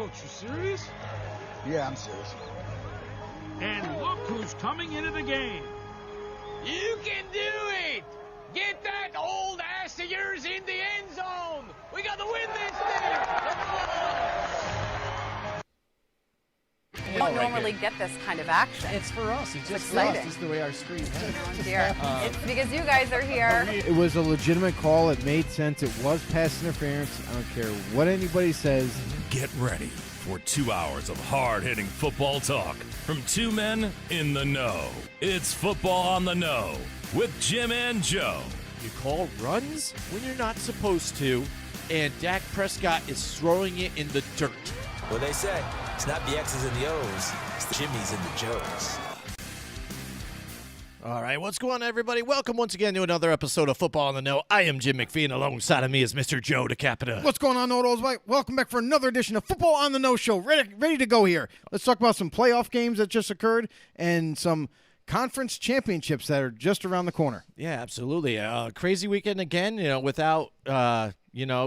Coach, you serious? Yeah, I'm serious. And look who's coming into the game. You can do it! Get that old ass of yours in the end zone! We got to win this thing! Come on! We don't normally get this kind of action. It's for us. It's just for exciting. us. This is the way our stream is. Oh, dear. It's because you guys are here. It was a legitimate call. It made sense. It was pass interference. I don't care what anybody says. Get ready for 2 hours of hard-hitting football talk from two men in the know. It's Football on the Know with Jim and Joe. You call runs when you're not supposed to, and Dak Prescott is throwing it in the dirt. Well, they say it's not the X's and the O's, it's the Jimmys and the Joes. All right, what's going on, everybody? Welcome once again to another episode of Football on the Know. I am Jim McPhee, and alongside of me is Mr. Joe DeCapita. What's going on, Nodos? Welcome back for another edition of Football on the No Show. Ready to go here. Let's talk about some playoff games that just occurred and some conference championships that are just around the corner. Yeah, absolutely. Crazy weekend again, without, we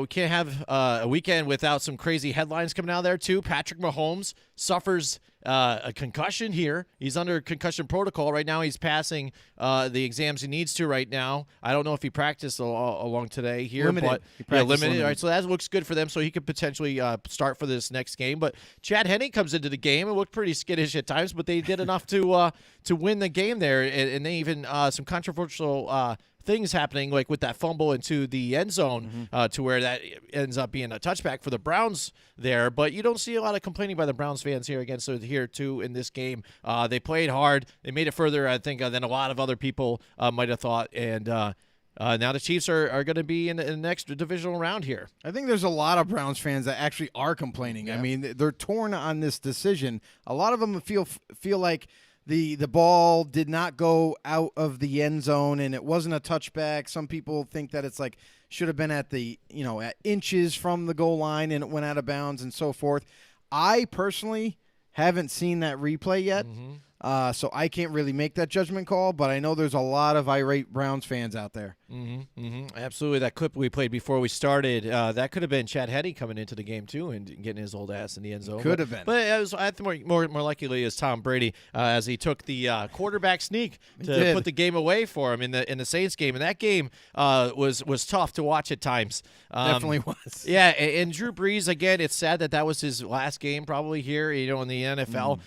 can't have a weekend without some crazy headlines coming out there, too. Patrick Mahomes suffers a concussion here. He's under concussion protocol. Right now he's passing the exams he needs to right now. I don't know if he practiced along today here. Limited. But limited. All right, so that looks good for them, so he could potentially start for this next game. But Chad Henne comes into the game. It looked pretty skittish at times, but they did enough to win the game there. And they even some controversial things happening, like with that fumble into the end zone, to where that ends up being a touchback for the Browns there. But you don't see a lot of complaining by the Browns fans here here too in this game. They played hard. They made it further, I think, than a lot of other people might have thought. And now the Chiefs are going to be in the next divisional round here. I think there's a lot of Browns fans that actually are complaining. Yeah. I mean, they're torn on this decision. A lot of them feel like the ball did not go out of the end zone and it wasn't a touchback. Some people think that it's like should have been at at inches from the goal line and it went out of bounds and so forth. I personally haven't seen that replay yet. So I can't really make that judgment call, but I know there's a lot of irate Browns fans out there. Absolutely. That clip we played before we started, that could have been Chad Henne coming into the game too and getting his old ass in the end zone. Could have been. But it was, I think more likely is Tom Brady as he took the quarterback sneak to put the game away for him in the Saints game. And that game was tough to watch at times. Definitely was. Yeah, and Drew Brees, again, it's sad that was his last game probably here, in the NFL.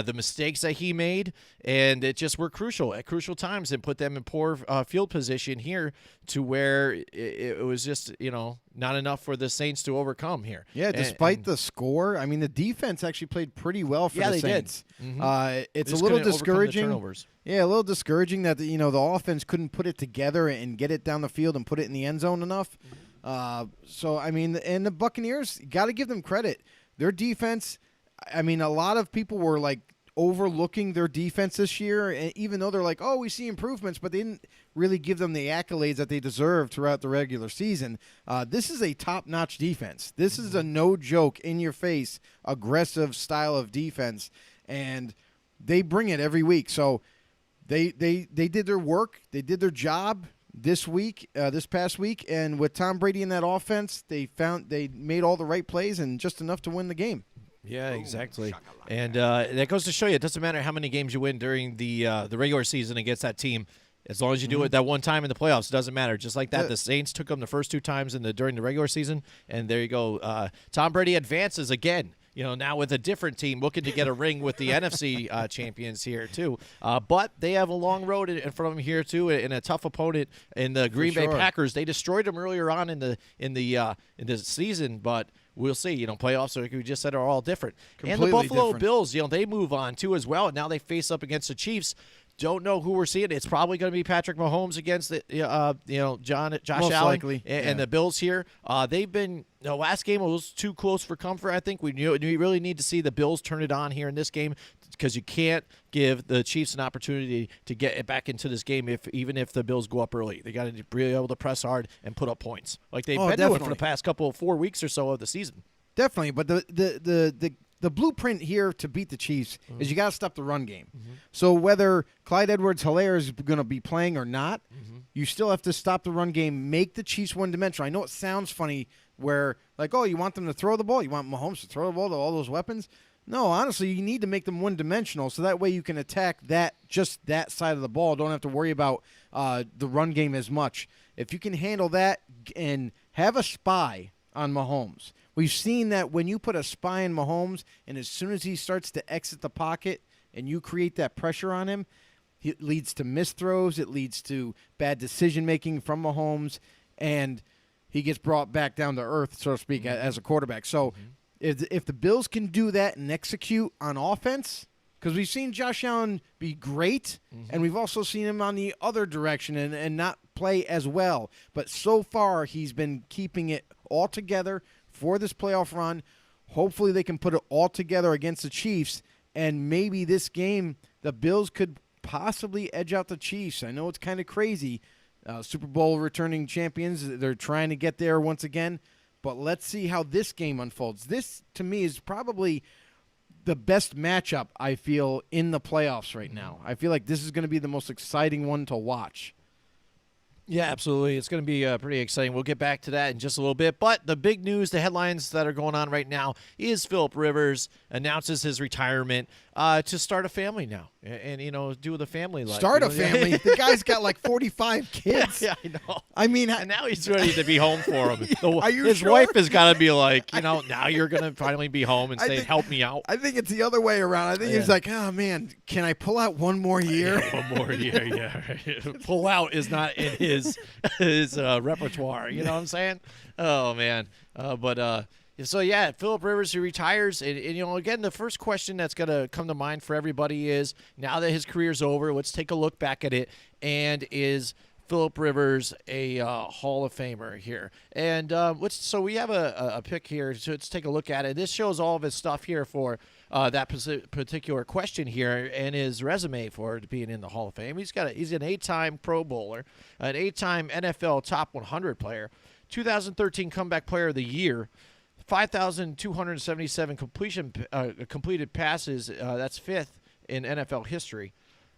The mistakes that he made, and it just were crucial at crucial times and put them in poor field position here to where it was just, not enough for the Saints to overcome here. Yeah, despite the score, I mean, the defense actually played pretty well for the Saints. It's a little discouraging. Yeah, a little discouraging that the offense couldn't put it together and get it down the field and put it in the end zone enough. So, I mean, and the Buccaneers, got to give them credit. Their defense, I mean, a lot of people were like overlooking their defense this year, and even though they're like, oh, we see improvements, but they didn't really give them the accolades that they deserve throughout the regular season. This is a top-notch defense. This is a no-joke, in-your-face, aggressive style of defense, and they bring it every week. So they did their work. They did their job this past week, and with Tom Brady in that offense, they made all the right plays and just enough to win the game. Yeah, exactly. And that goes to show you it doesn't matter how many games you win during the regular season against that team. As long as you do it that one time in the playoffs, it doesn't matter. Just like that, the Saints took them the first two times during the regular season, and there you go. Tom Brady advances again. Now with a different team looking to get a ring with the NFC champions here too. But they have a long road in front of them here too, and a tough opponent in the Green Bay Packers. They destroyed them earlier on in the season, but we'll see. Playoffs, like we just said, are all different. Completely and the Buffalo different. Bills, they move on too as well. Now they face up against the Chiefs. Don't know who we're seeing. It's probably going to be Patrick Mahomes against Josh Most Allen likely, and the Bills here. They've been the last game was too close for comfort. I think we really need to see the Bills turn it on here in this game because you can't give the Chiefs an opportunity to get it back into this game even if the Bills go up early. They got to be able to press hard and put up points like they've been doing for the past 4 weeks or so of the season. Definitely, but the blueprint here to beat the Chiefs is you got to stop the run game. So whether Clyde Edwards-Helaire is going to be playing or not, you still have to stop the run game, make the Chiefs one-dimensional. I know it sounds funny where, like, oh, you want them to throw the ball? You want Mahomes to throw the ball to all those weapons? No, honestly, you need to make them one-dimensional so that way you can attack just that side of the ball. Don't have to worry about the run game as much. If you can handle that and have a spy on Mahomes, we've seen that when you put a spy on Mahomes and as soon as he starts to exit the pocket and you create that pressure on him, it leads to missed throws. It leads to bad decision-making from Mahomes, and he gets brought back down to earth, so to speak, as a quarterback. So if the Bills can do that and execute on offense, because we've seen Josh Allen be great, and we've also seen him on the other direction and not play as well. But so far, he's been keeping it all together for this playoff run. Hopefully they can put it all together against the Chiefs, and maybe this game the Bills could possibly edge out the Chiefs. I know it's kind of crazy. Super Bowl returning champions, they're trying to get there once again. But let's see how this game unfolds. This, to me, is probably the best matchup, I feel, in the playoffs right now. I feel like this is going to be the most exciting one to watch. Yeah, absolutely. It's going to be pretty exciting. We'll get back to that in just a little bit. But the big news, the headlines that are going on right now is Philip Rivers announces his retirement to start a family now and do the family life. Start a family? The guy's got like 45 kids. Yeah, I know. I mean, and now he's ready to be home for him. Are you his sure? wife has got to be like, now you're going to finally be home and say, help me out. I think it's the other way around. I think he's like, oh, man, can I pull out one more year? One more year, yeah. Pull out is not in his repertoire. You know what I'm saying? Oh, man. So, yeah, Philip Rivers, who retires. And, again, the first question that's going to come to mind for everybody is, now that his career's over, let's take a look back at it. And is Philip Rivers a Hall of Famer here? And so we have a pick here. So let's take a look at it. This shows all of his stuff here for that particular question here and his resume for being in the Hall of Fame. He's an 8-time Pro Bowler, an 8-time NFL Top 100 player, 2013 Comeback Player of the Year, 5,277 completed passes. That's 5th in NFL history.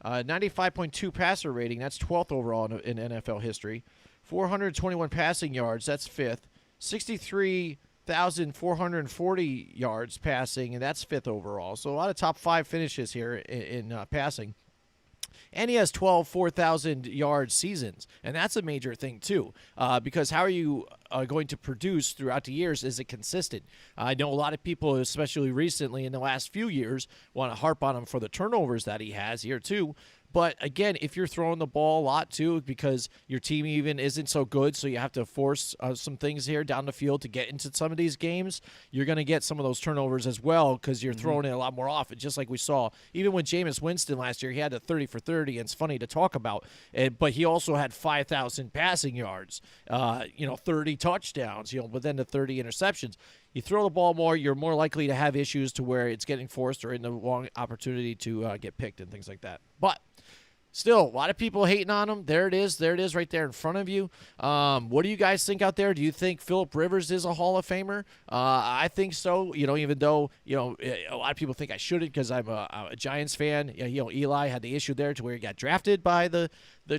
95.2 passer rating. That's 12th overall in NFL history. 421 passing yards. That's 5th. 63,440 yards passing, and that's 5th overall. So a lot of top 5 finishes here in passing. And he has 12 4,000-yard seasons, and that's a major thing too, because how are you going to produce throughout the years? Is it consistent? I know a lot of people, especially recently in the last few years, want to harp on him for the turnovers that he has here too. But, again, if you're throwing the ball a lot, too, because your team even isn't so good, so you have to force some things here down the field to get into some of these games, you're going to get some of those turnovers as well because you're throwing it a lot more often, just like we saw. Even with Jameis Winston last year, he had a 30 for 30, and it's funny to talk about. But he also had 5,000 passing yards, 30 touchdowns, but then the 30 interceptions. You throw the ball more, you're more likely to have issues to where it's getting forced or in the long opportunity to get picked and things like that. But still, a lot of people hating on him. There it is right there in front of you. What do you guys think out there? Do you think Philip Rivers is a Hall of Famer? I think so, even though, a lot of people think I shouldn't because I'm a Giants fan. Eli had the issue there to where he got drafted by the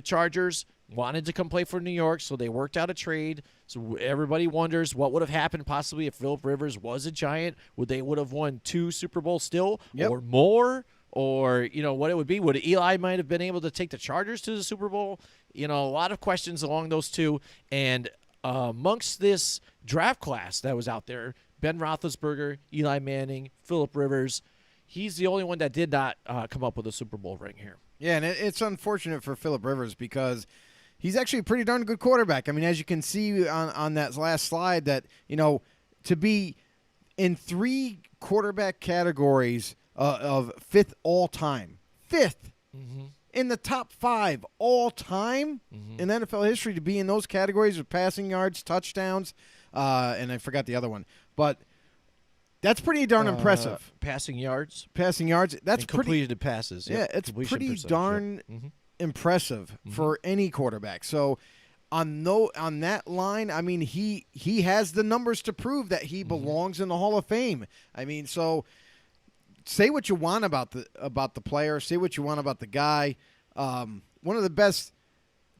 Chargers, wanted to come play for New York, so they worked out a trade. So everybody wonders what would have happened possibly if Philip Rivers was a Giant. Would have won 2 Super Bowls still or more? Or, what it would be. Would Eli might have been able to take the Chargers to the Super Bowl? A lot of questions along those two. And amongst this draft class that was out there, Ben Roethlisberger, Eli Manning, Philip Rivers, he's the only one that did not come up with a Super Bowl ring here. Yeah, and it's unfortunate for Philip Rivers because he's actually a pretty darn good quarterback. I mean, as you can see on that last slide that, to be in 3 quarterback categories of 5th all-time. 5th in the top 5 all-time in NFL history to be in those categories of passing yards, touchdowns, and I forgot the other one. But that's pretty darn impressive. Passing yards. That's and completed passes. Yeah, it's pretty darn impressive for any quarterback. So on that line, I mean, he has the numbers to prove that he belongs in the Hall of Fame. I mean, so say what you want about the player, say what you want about the guy. One of the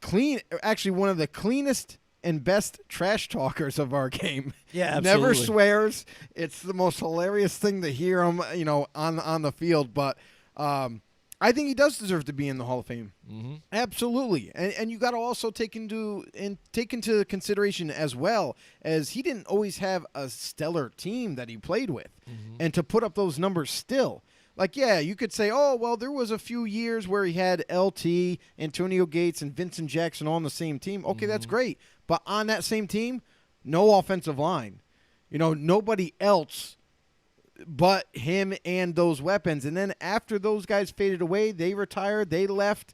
cleanest and best trash talkers of our game. Yeah, absolutely. Never swears. It's the most hilarious thing to hear him, on the field. But I think he does deserve to be in the Hall of Fame. Mm-hmm. Absolutely. And you got to also take into consideration as well as he didn't always have a stellar team that he played with. Mm-hmm. And to put up those numbers still. Like, yeah, you could say, oh, well, there was a few years where he had LT, Antonio Gates, and Vincent Jackson all on the same team. Okay, that's great. But on that same team, no offensive line. Nobody else but him and those weapons. And then after those guys faded away, they retired, they left.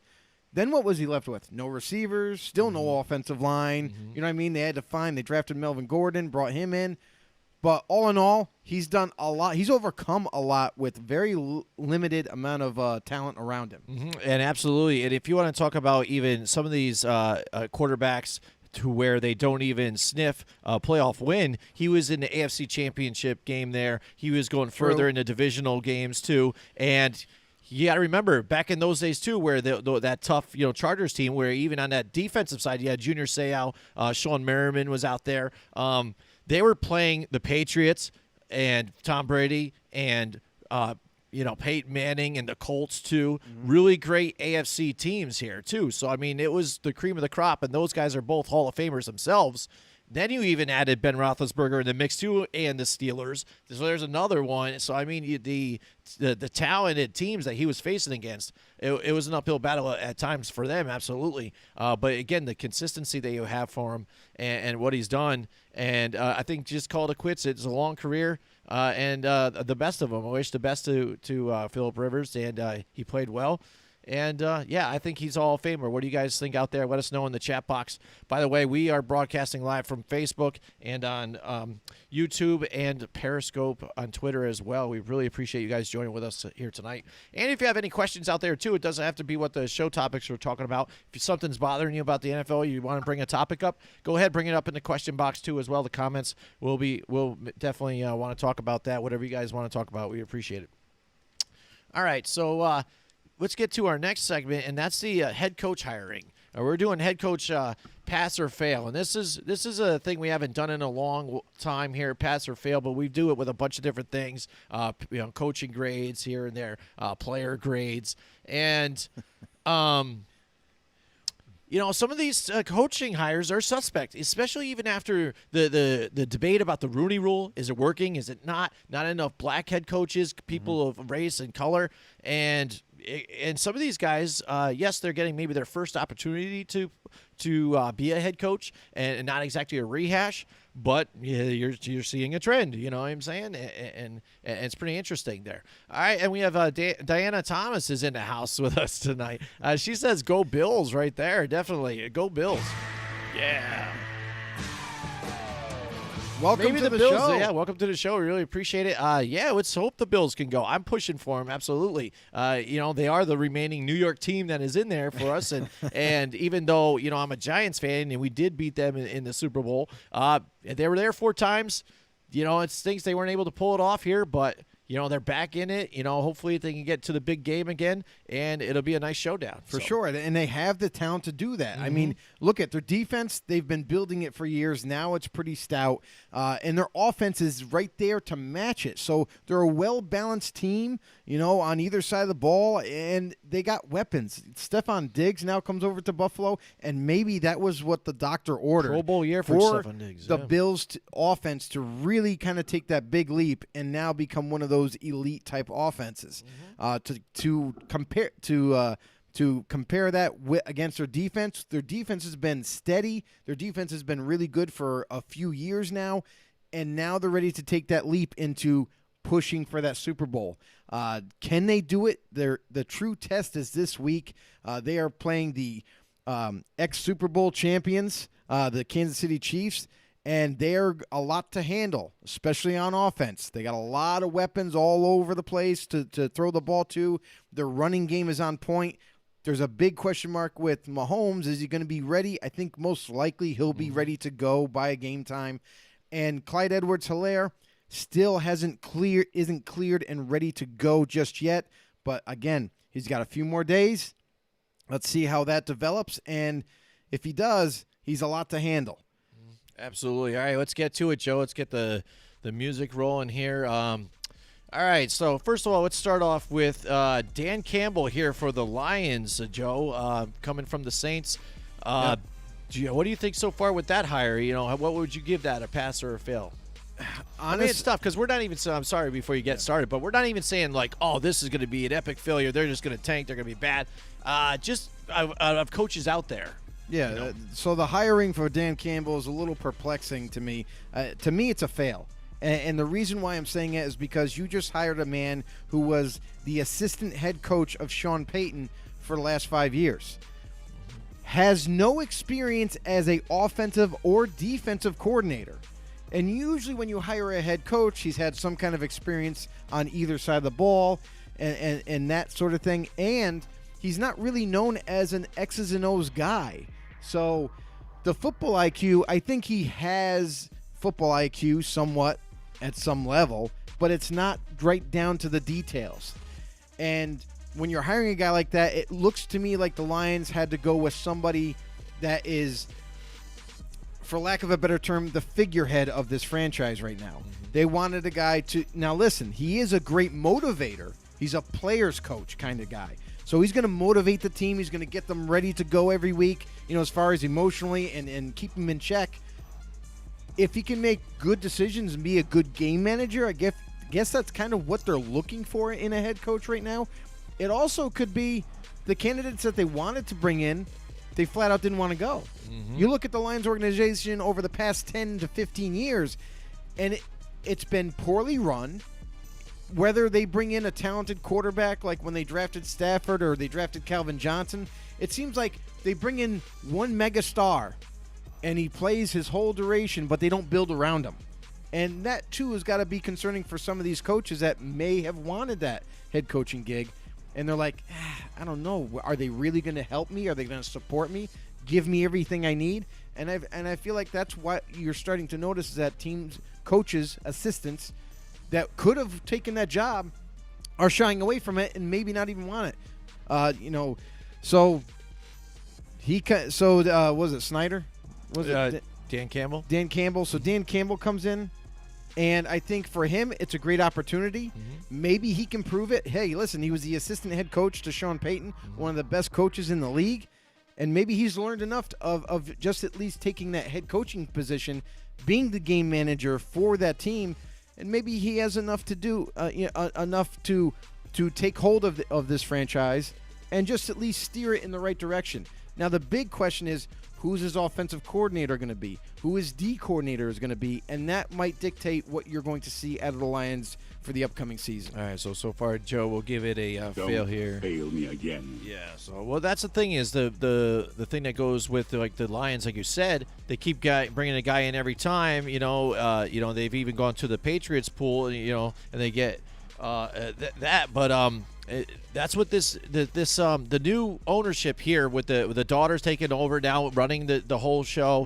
Then what was he left with? No receivers, still no offensive line. Mm-hmm. You know what I mean? They drafted Melvin Gordon, brought him in. But all in all, he's done a lot. He's overcome a lot with very limited amount of talent around him. Mm-hmm. And absolutely. And if you want to talk about even some of these quarterbacks to where they don't even sniff a playoff win, he was in the AFC Championship game there. He was going further into divisional games too. And you got to remember, back in those days, too, where that tough Chargers team, where even on that defensive side, you had Junior Seau, Sean Merriman was out there. They were playing the Patriots and Tom Brady and Peyton Manning and the Colts too. Mm-hmm. Really great AFC teams here too. So I mean, it was the cream of the crop, and those guys are both Hall of Famers themselves. Then you even added Ben Roethlisberger in the mix too, and the Steelers. So there's another one. So I mean, the talented teams that he was facing against, it was an uphill battle at times for them, absolutely. But again, the consistency that you have for him and what he's done, and I think just call it quits. It's a long career, and the best of them. I wish the best to Phillip Rivers, and he played well. And, I think he's a Hall of Famer. What do you guys think out there? Let us know in the chat box. By the way, we are broadcasting live from Facebook and on YouTube and Periscope on Twitter as well. We really appreciate you guys joining with us here tonight. And if you have any questions out there, too, it doesn't have to be what the show topics we're talking about. If something's bothering you about the NFL, you want to bring a topic up, go ahead, bring it up in the question box, too, as well. The comments, we'll definitely want to talk about that. Whatever you guys want to talk about, we appreciate it. All right, so let's get to our next segment, and that's the head coach hiring. We're doing head coach pass or fail, and this is a thing we haven't done in a long time here, pass or fail, but we do it with a bunch of different things, coaching grades here and there, player grades, and some of these coaching hires are suspect, especially even after the debate about the Rooney Rule. Is it working? Is it not? Not enough black head coaches, people of race and color, and some of these guys, yes, they're getting maybe their first opportunity to be a head coach, and not exactly a rehash, but you're seeing a trend. You know what I'm saying? And it's pretty interesting there. All right, and we have Diana Thomas is in the house with us tonight. She says, "Go Bills!" right there. Definitely, go Bills. Yeah. Welcome to the Bills. show. Yeah, welcome to the show. We really appreciate it. Let's hope the Bills can go. I'm pushing for them, absolutely. They are the remaining New York team that is in there for us. And even though, I'm a Giants fan and we did beat them in the Super Bowl, they were there 4 times. It stinks they weren't able to pull it off here, but they're back in it. Hopefully they can get to the big game again, and it'll be a nice showdown. For sure, and they have the talent to do that. Mm-hmm. I mean, look at their defense. They've been building it for years. Now it's pretty stout, and their offense is right there to match it. So they're a well-balanced team, on either side of the ball, and they got weapons. Stephon Diggs now comes over to Buffalo, and maybe that was what the doctor ordered. Pro Bowl year for Stephon Diggs. The Bills' offense to really kind of take that big leap and now become one of those elite type offenses. To compare that against their defense has been steady. Their defense has been really good for a few years now, and now they're ready to take that leap into pushing for that Super Bowl. Can they do it? The true test is this week. They are playing the ex-Super Bowl champions, the Kansas City Chiefs, and they're a lot to handle, especially on offense. They got a lot of weapons all over the place to throw the ball to. Their running game is on point. There's a big question mark with Mahomes. Is he going to be ready? I think most likely he'll be ready to go by game time. And Clyde Edwards-Helaire still isn't cleared and ready to go just yet. But again, he's got a few more days. Let's see how that develops. And if he does, he's a lot to handle. Absolutely. All right, let's get to it, Joe. Let's get the music rolling here. All right, so first of all, let's start off with Dan Campbell here for the Lions, Joe, coming from the Saints. What do you think so far with that hire? What would you give that, a pass or a fail? Honestly, it's tough because we're not even – I'm sorry before you get started, but we're not even saying like, oh, this is going to be an epic failure. They're just going to tank. They're going to be bad. Just of coaches out there. Yeah, so the hiring for Dan Campbell is a little perplexing to me. To me, it's a fail. And the reason why I'm saying it is because you just hired a man who was the assistant head coach of Sean Payton for the last 5 years. Has no experience as an offensive or defensive coordinator. And usually when you hire a head coach, he's had some kind of experience on either side of the ball and that sort of thing. And he's not really known as an X's and O's guy. So the football IQ, I think he has football IQ somewhat at some level, but it's not right down to the details. And when you're hiring a guy like that, it looks to me like the Lions had to go with somebody that is, for lack of a better term, the figurehead of this franchise right now. They wanted a guy to – now listen, he is a great motivator. He's a player's coach kind of guy. So he's going to motivate the team. He's going to get them ready to go every week, as far as emotionally and keep them in check. If he can make good decisions and be a good game manager, I guess that's kind of what they're looking for in a head coach right now. It also could be the candidates that they wanted to bring in, they flat out didn't want to go. You look at the Lions organization over the past 10 to 15 years, and it's been poorly run. Whether they bring in a talented quarterback like when they drafted Stafford or they drafted Calvin Johnson, it seems like they bring in one mega star and he plays his whole duration, but they don't build around him. And that, too, has got to be concerning for some of these coaches that may have wanted that head coaching gig. And they're like, I don't know. Are they really going to help me? Are they going to support me? Give me everything I need? And I feel like that's what you're starting to notice is that teams, coaches, assistants that could have taken that job are shying away from it and maybe not even want it. So was it Snyder? Was it Dan Campbell? Dan Campbell. So Dan Campbell comes in, and I think for him it's a great opportunity. Maybe he can prove it. Hey, listen, he was the assistant head coach to Sean Payton, one of the best coaches in the league, and maybe he's learned enough of just at least taking that head coaching position, being the game manager for that team. And maybe he has enough to do, enough to take hold of this franchise and just at least steer it in the right direction. Now, the big question is, who's his offensive coordinator going to be? Who his D coordinator is going to be? And that might dictate what you're going to see out of the Lions for the upcoming season. All right, so far, Joe, we'll give it a fail here. Fail me again. Yeah, so, that's the thing is the thing that goes with, like, the Lions, like you said, they keep bringing a guy in every time, they've even gone to the Patriots pool, and they get that. But that's what the new ownership here with the daughters taking over now, running the whole show.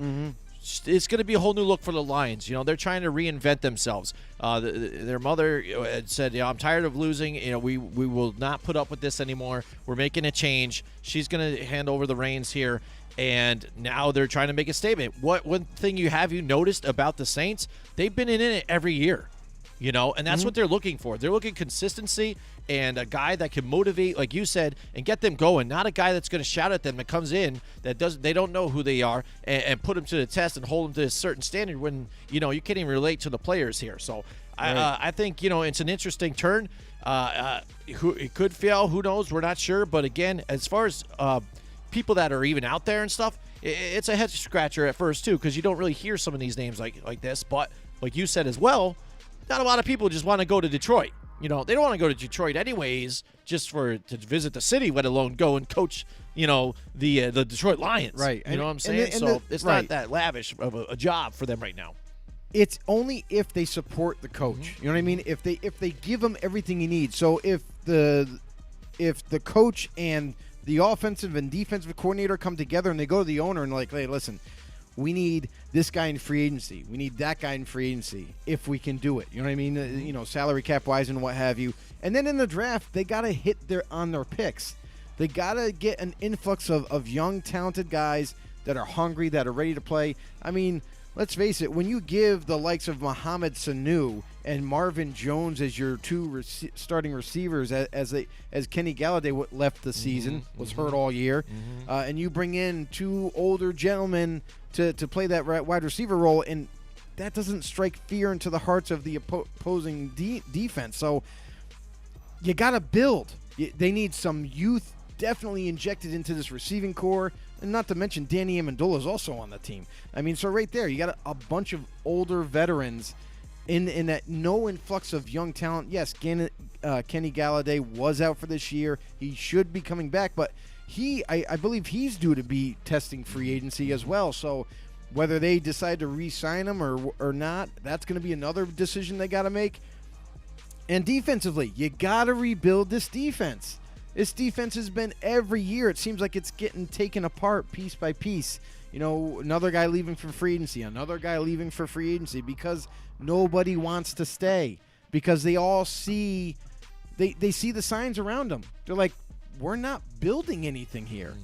It's going to be a whole new look for the Lions. They're trying to reinvent themselves. Their mother had said, I'm tired of losing. We will not put up with this anymore. We're making a change. She's going to hand over the reins here. And now they're trying to make a statement. One thing you noticed about the Saints, they've been in it every year. And that's what they're looking for. They're looking consistency and a guy that can motivate, like you said, and get them going. Not a guy that's going to shout at them that comes in they don't know who they are and put them to the test and hold them to a certain standard when you can't even relate to the players here. So right. I think it's an interesting turn. It could fail. Who knows? We're not sure. But again, as far as people that are even out there and stuff, it's a head scratcher at first too because you don't really hear some of these names like this. But like you said as well. Not a lot of people just want to go to Detroit. They don't want to go to Detroit anyways just to visit the city, let alone go and coach, the Detroit Lions. Right. You know what I'm saying? It's not that lavish of a job for them right now. It's only if they support the coach. You know what I mean? If they give him everything he needs. So if the coach and the offensive and defensive coordinator come together and they go to the owner and like, hey, listen, we need this guy in free agency. We need that guy in free agency if we can do it. You know what I mean? Salary cap wise and what have you. And then in the draft, they got to hit on their picks. They got to get an influx of young, talented guys that are hungry, that are ready to play. I mean, let's face it, when you give the likes of Mohamed Sanu and Marvin Jones as your two starting receivers, as Kenny Galladay left the season, was hurt all year, and you bring in two older gentlemen to play that wide receiver role, and that doesn't strike fear into the hearts of the opposing defense. So you got to build. They need some youth definitely injected into this receiving core, and not to mention Danny Amendola is also on the team. I mean, so right there, you got a bunch of older veterans in that no influx of young talent. Yes, Kenny Galladay was out for this year. He should be coming back, but I believe he's due to be testing free agency as well. So whether they decide to re-sign him or not, that's going to be another decision they got to make. And defensively, you got to rebuild this defense. This defense has been every year. It seems like it's getting taken apart piece by piece. You know, another guy leaving for free agency, another guy leaving for free agency because nobody wants to stay. Because they all see, they see the signs around them. They're like, we're not building anything here.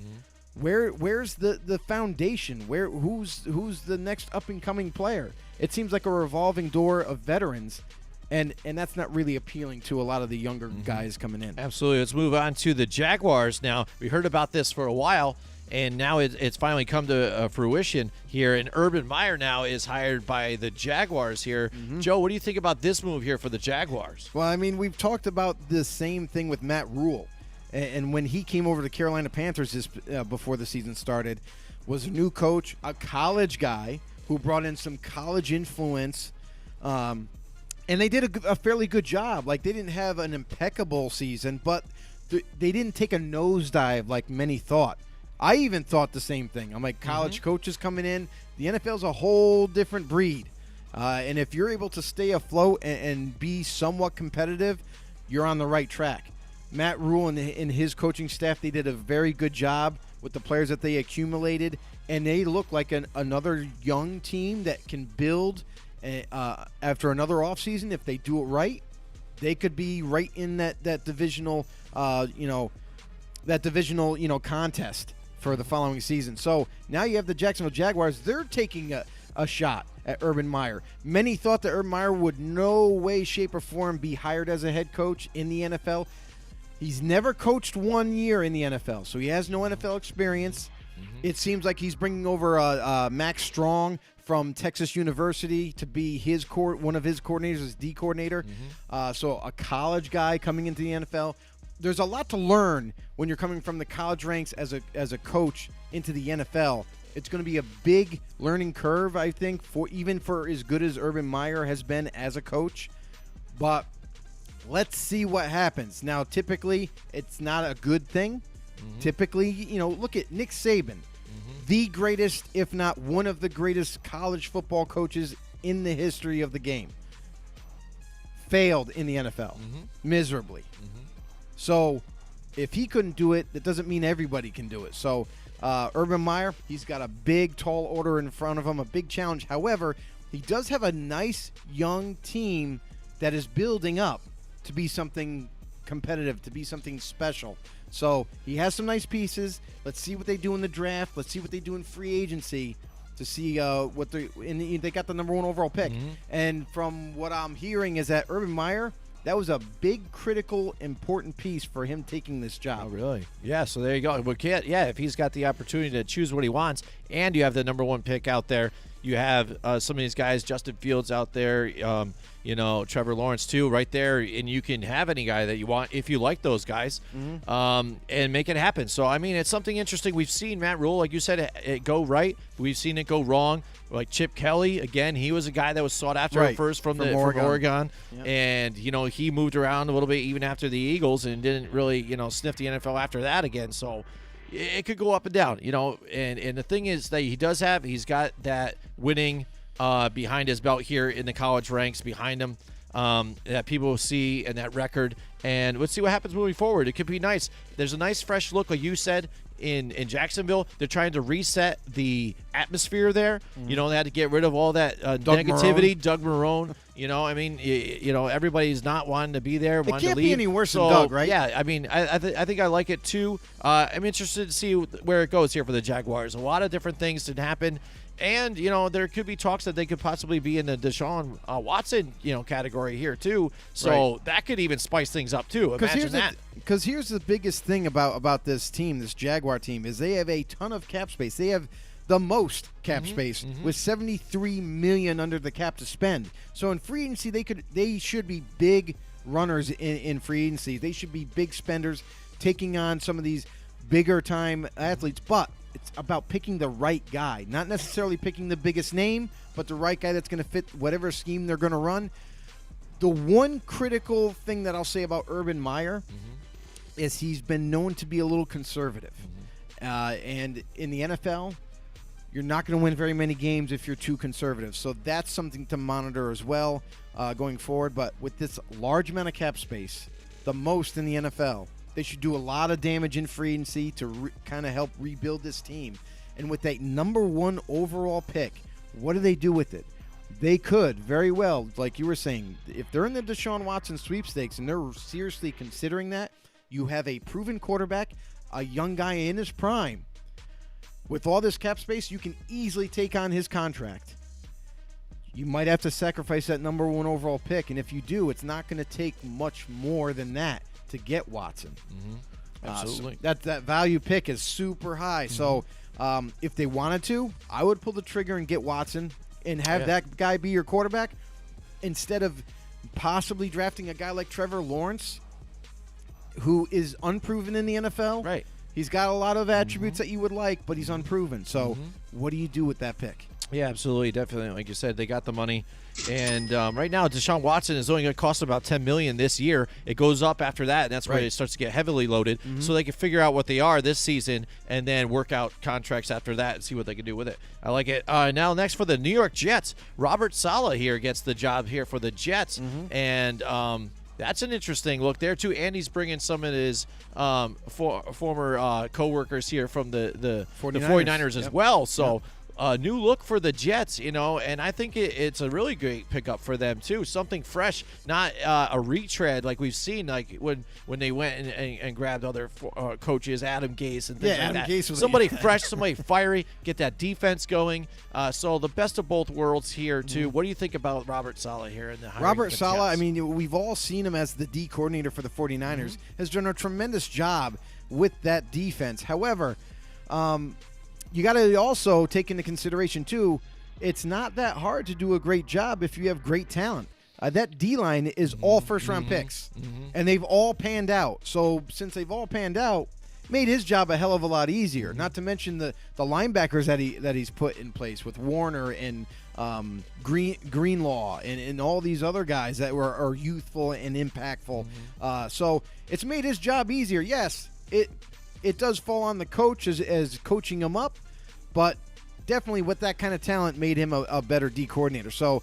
Where's the foundation? Who's the next up and coming player? It seems like a revolving door of veterans. And that's not really appealing to a lot of the younger guys coming in. Absolutely. Let's move on to the Jaguars now. We heard about this for a while, and now it's finally come to fruition here. And Urban Meyer now is hired by the Jaguars here. Joe, what do you think about this move here for the Jaguars? Well, I mean, we've talked about the same thing with Matt Rule. And when he came over to Carolina Panthers before the season started, was a new coach, a college guy who brought in some college influence. And they did a fairly good job. Like, they didn't have an impeccable season, but they didn't take a nosedive like many thought. I even thought the same thing. I'm like, college coaches coming in, the NFL's a whole different breed. And if you're able to stay afloat and be somewhat competitive, you're on the right track. Matt Rule and his coaching staff, they did a very good job with the players that they accumulated, and they look like another young team that can build. After another offseason, if they do it right, they could be right in that divisional, contest for the following season. So now you have the Jacksonville Jaguars. They're taking a shot at Urban Meyer. Many thought that Urban Meyer would no way, shape, or form be hired as a head coach in the NFL. He's never coached 1 year in the NFL, so he has no NFL experience. It seems like he's bringing over Max Strong from Texas University to be one of his coordinators, his D coordinator. So a college guy coming into the NFL. There's a lot to learn when you're coming from the college ranks as a coach into the NFL. It's going to be a big learning curve, I think, even for as good as Urban Meyer has been as a coach. But let's see what happens. Now, typically, it's not a good thing. Typically, look at Nick Saban. The greatest, if not one of the greatest college football coaches in the history of the game. Failed in the NFL miserably. So if he couldn't do it, that doesn't mean everybody can do it. So Urban Meyer, he's got a big, tall order in front of him, a big challenge. However, he does have a nice young team that is building up to be something competitive, to be something special. So he has some nice pieces. Let's see what they do in the draft. Let's see what they do in free agency to see what they got the number 1 overall pick. And from what I'm hearing is that Urban Meyer, that was a big, critical, important piece for him taking this job. Oh, really? Yeah, so there you go. If he's got the opportunity to choose what he wants, and you have the number 1 pick out there, you have some of these guys, Justin Fields out there, Trevor Lawrence too, right there, and you can have any guy that you want if you like those guys, and make it happen. So, I mean, it's something interesting. We've seen Matt Rule, like you said, it go right. We've seen it go wrong. Like Chip Kelly, again, he was a guy that was sought after at first from Oregon. Yep. And, he moved around a little bit even after the Eagles and didn't really, sniff the NFL after that again. So it could go up and down, and the thing is that he's got that winning behind his belt here in the college ranks behind him that people will see and that record. And let's see what happens moving forward. It could be nice. There's a nice fresh look, like you said, in Jacksonville. They're trying to reset the atmosphere there. They had to get rid of all that negativity. Doug Marrone. Everybody's not wanting to be there, wanting to leave. It can't be any worse than Doug, right? Yeah, I mean, I think I like it too. I'm interested to see where it goes here for the Jaguars. A lot of different things to happen. And, there could be talks that they could possibly be in the Deshaun Watson, category here, too. So that could even spice things up, too. Imagine that. Because here's the biggest thing about this team, this Jaguar team, is they have a ton of cap space. They have the most cap space with $73 million under the cap to spend. So in free agency, they should be big runners in free agency. They should be big spenders, taking on some of these bigger time athletes. But it's about picking the right guy, not necessarily picking the biggest name, but the right guy that's going to fit whatever scheme they're going to run. The one critical thing that I'll say about Urban Meyer is he's been known to be a little conservative. And in the NFL, you're not going to win very many games if you're too conservative. So that's something to monitor as well going forward. But with this large amount of cap space, the most in the NFL, they should do a lot of damage in free agency to kind of help rebuild this team. And with that number 1 overall pick, what do they do with it? They could very well, like you were saying, if they're in the Deshaun Watson sweepstakes and they're seriously considering that, you have a proven quarterback, a young guy in his prime. With all this cap space, you can easily take on his contract. You might have to sacrifice that number 1 overall pick, and if you do, it's not going to take much more than that to get Watson. Absolutely. So that value pick is super high. So if they wanted to, I would pull the trigger and get Watson and have that guy be your quarterback instead of possibly drafting a guy like Trevor Lawrence, who is unproven in the NFL. Right. He's got a lot of attributes that you would like, but he's unproven. So what do you do with that pick? Yeah, absolutely. Definitely. Like you said, they got the money. And right now, Deshaun Watson is only going to cost about $10 million this year. It goes up after that, and that's where it starts to get heavily loaded. So they can figure out what they are this season and then work out contracts after that and see what they can do with it. I like it. Now, next for the New York Jets, Robert Saleh here gets the job here for the Jets. And that's an interesting look there, too. Andy's bringing some of his former co-workers here from the 49ers as well. So new look for the Jets, and I think it's a really great pickup for them, too. Something fresh, not a retread like we've seen, like when they went and grabbed other coaches, Adam Gase and things like that. Gase was somebody fresh, somebody fiery, get that defense going. So the best of both worlds here, too. What do you think about Robert Saleh here in the hiring Robert of the Saleh, Jets? I mean, we've all seen him as the D coordinator for the 49ers, has done a tremendous job with that defense. However, you got to also take into consideration, too, it's not that hard to do a great job if you have great talent. That D-line is all first-round picks, and they've all panned out. So since they've all panned out, made his job a hell of a lot easier. Not to mention the linebackers that he's put in place with Warner and Greenlaw and all these other guys that are youthful and impactful. So it's made his job easier. Yes, it does fall on the coach as coaching him up, but definitely with that kind of talent made him a better D coordinator. So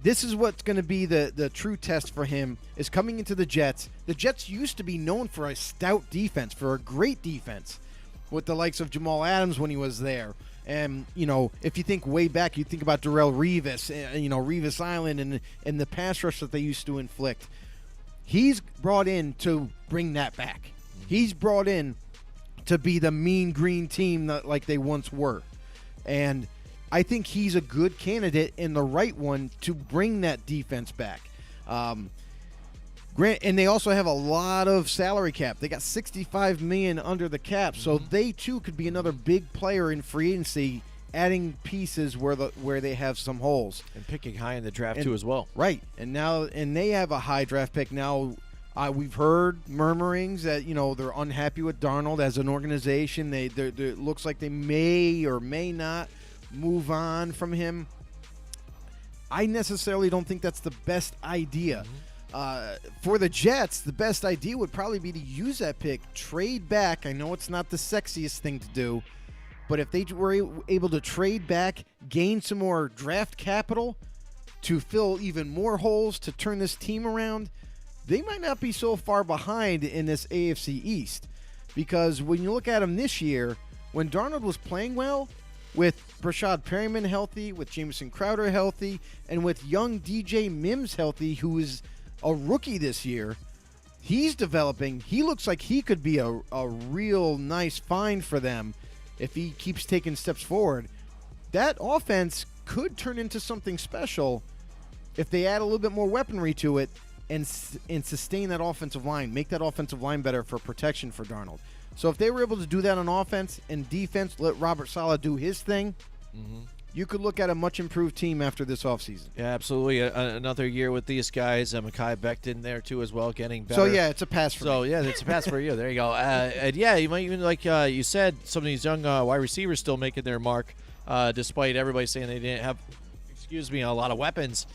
this is what's going to be the true test for him, is coming into the Jets. The Jets used to be known for a stout defense, for a great defense, with the likes of Jamal Adams when he was there. And, if you think way back, you think about Darrelle Revis, Revis Island and the pass rush that they used to inflict. He's brought in to bring that back. He's brought in to be the mean green team like they once were. And I think he's a good candidate and the right one to bring that defense back. And they also have a lot of salary cap. They got $65 million under the cap, so they too could be another big player in free agency, adding pieces where they have some holes and picking high in the draft too as well. Right, and they have a high draft pick now. We've heard murmurings that they're unhappy with Darnold as an organization. It looks like they may or may not move on from him. I necessarily don't think that's the best idea. For the Jets, the best idea would probably be to use that pick, trade back. I know it's not the sexiest thing to do, but if they were able to trade back, gain some more draft capital to fill even more holes to turn this team around, they might not be so far behind in this AFC East. Because when you look at them this year, when Darnold was playing well, with Brashad Perryman healthy, with Jamison Crowder healthy, and with young DJ Mims healthy, who is a rookie this year, he's developing. He looks like he could be a real nice find for them if he keeps taking steps forward. that offense could turn into something special if they add a little bit more weaponry to it and sustain that offensive line, make that offensive line better for protection for Darnold. So if they were able to do that on offense and defense, let Robert Saleh do his thing, you could look at a much improved team after this offseason. Yeah, absolutely. Another year with these guys. Mekhi Becton there, too, as well, getting better. So, yeah, it's a pass for me. Yeah, it's a pass for you. There you go. And, yeah, you might even, like you said, some of these young wide receivers still making their mark, despite everybody saying they didn't have, a lot of weapons.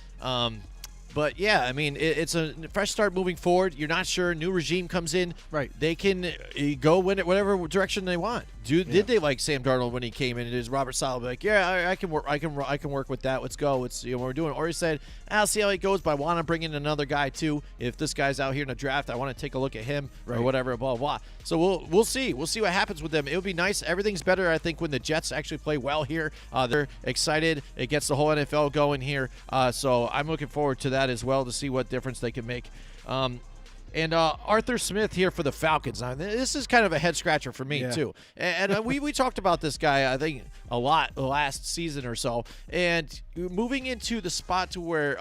But, yeah, I mean, it's a fresh start moving forward. You're not sure. New regime comes in. Right. They can go in it whatever direction they want. Did they like Sam Darnold when he came in? Is Robert Saleh like, yeah, I can work. I can work with that. Let's go. It's what we're doing. Or he said, I'll see how it goes, but I want to bring in another guy too. If this guy's out here in the draft, I want to take a look at him or whatever. Blah blah. So we'll see. We'll see what happens with them. It'll be nice. Everything's better, I think, when the Jets actually play well here. They're excited. It gets the whole NFL going here. So I'm looking forward to that as well to see what difference they can make. And Arthur Smith here for the Falcons. Now, this is kind of a head-scratcher for me, too. And we talked about this guy, I think, a lot last season or so. And moving into the spot to where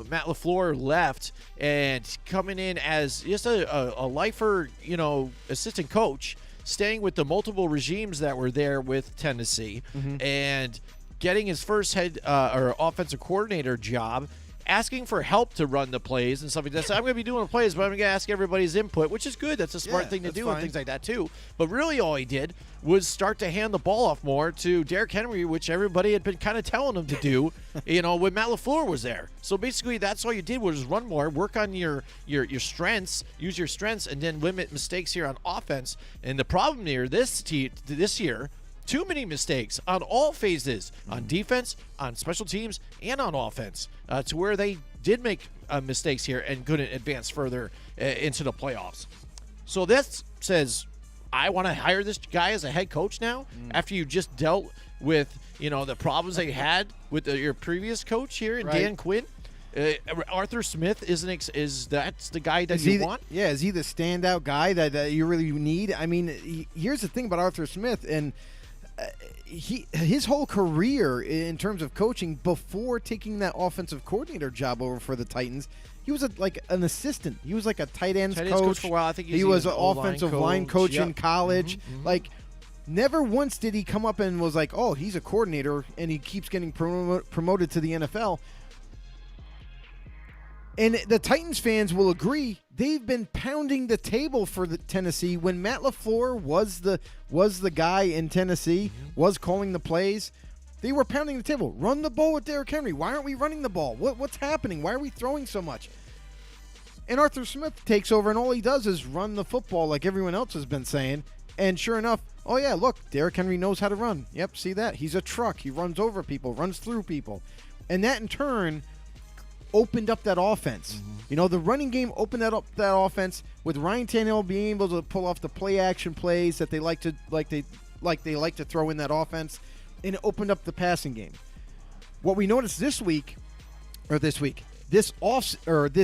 Matt LaFleur left and coming in as just a lifer, assistant coach, staying with the multiple regimes that were there with Tennessee, and getting his first head or offensive coordinator job, asking for help to run the plays and stuff like that. So I'm going to be doing the plays, but I'm going to ask everybody's input, which is good. That's a smart thing to do and things like that too. But really all he did was start to hand the ball off more to Derrick Henry, which everybody had been kind of telling him to do, when Matt LaFleur was there. So basically that's all you did was run more, work on your strengths, use your strengths, and then limit mistakes here on offense. And the problem here this year, too many mistakes on all phases, on defense, on special teams, and on offense, to where they did make mistakes here and couldn't advance further into the playoffs. So this says, I want to hire this guy as a head coach now after you just dealt with, the problems they had with your previous coach here in Dan Quinn. Arthur Smith is that the guy that you want? Yeah, is he the standout guy that you really need? I mean, here's the thing about Arthur Smith, and his whole career in terms of coaching before taking that offensive coordinator job over for the Titans, he was like an assistant. He was like a tight ends coach for a while. I think he was an offensive line coach in college. Like, never once did he come up and was like, oh, he's a coordinator, and he keeps getting promoted to the NFL. And the Titans fans will agree, they've been pounding the table for the Tennessee. When Matt LaFleur was the guy in Tennessee, was calling the plays, they were pounding the table. Run the ball with Derrick Henry. Why aren't we running the ball? What's happening? Why are we throwing so much? And Arthur Smith takes over, and all he does is run the football like everyone else has been saying. And sure enough, oh yeah, look, Derrick Henry knows how to run. Yep, see that? He's a truck. He runs over people, runs through people. And that in turn opened up that offense. The running game opened up that offense with Ryan Tannehill being able to pull off the play action plays that they like to throw in that offense, and it opened up the passing game. What we noticed this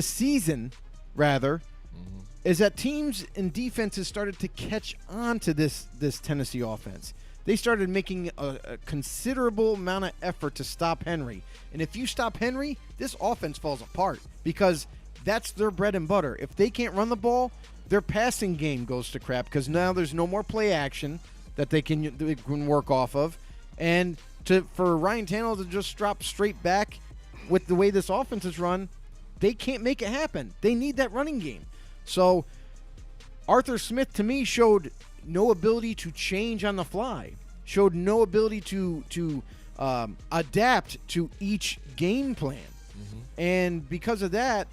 season rather, is that teams and defenses started to catch on to this Tennessee offense. They started making a considerable amount of effort to stop Henry. And if you stop Henry, this offense falls apart because that's their bread and butter. If they can't run the ball, their passing game goes to crap because now there's no more play action that they can work off of. And for Ryan Tannehill to just drop straight back with the way this offense is run, they can't make it happen. They need that running game. So Arthur Smith, to me, showed no ability to change on the fly, showed no ability to adapt to each game plan. And because of that,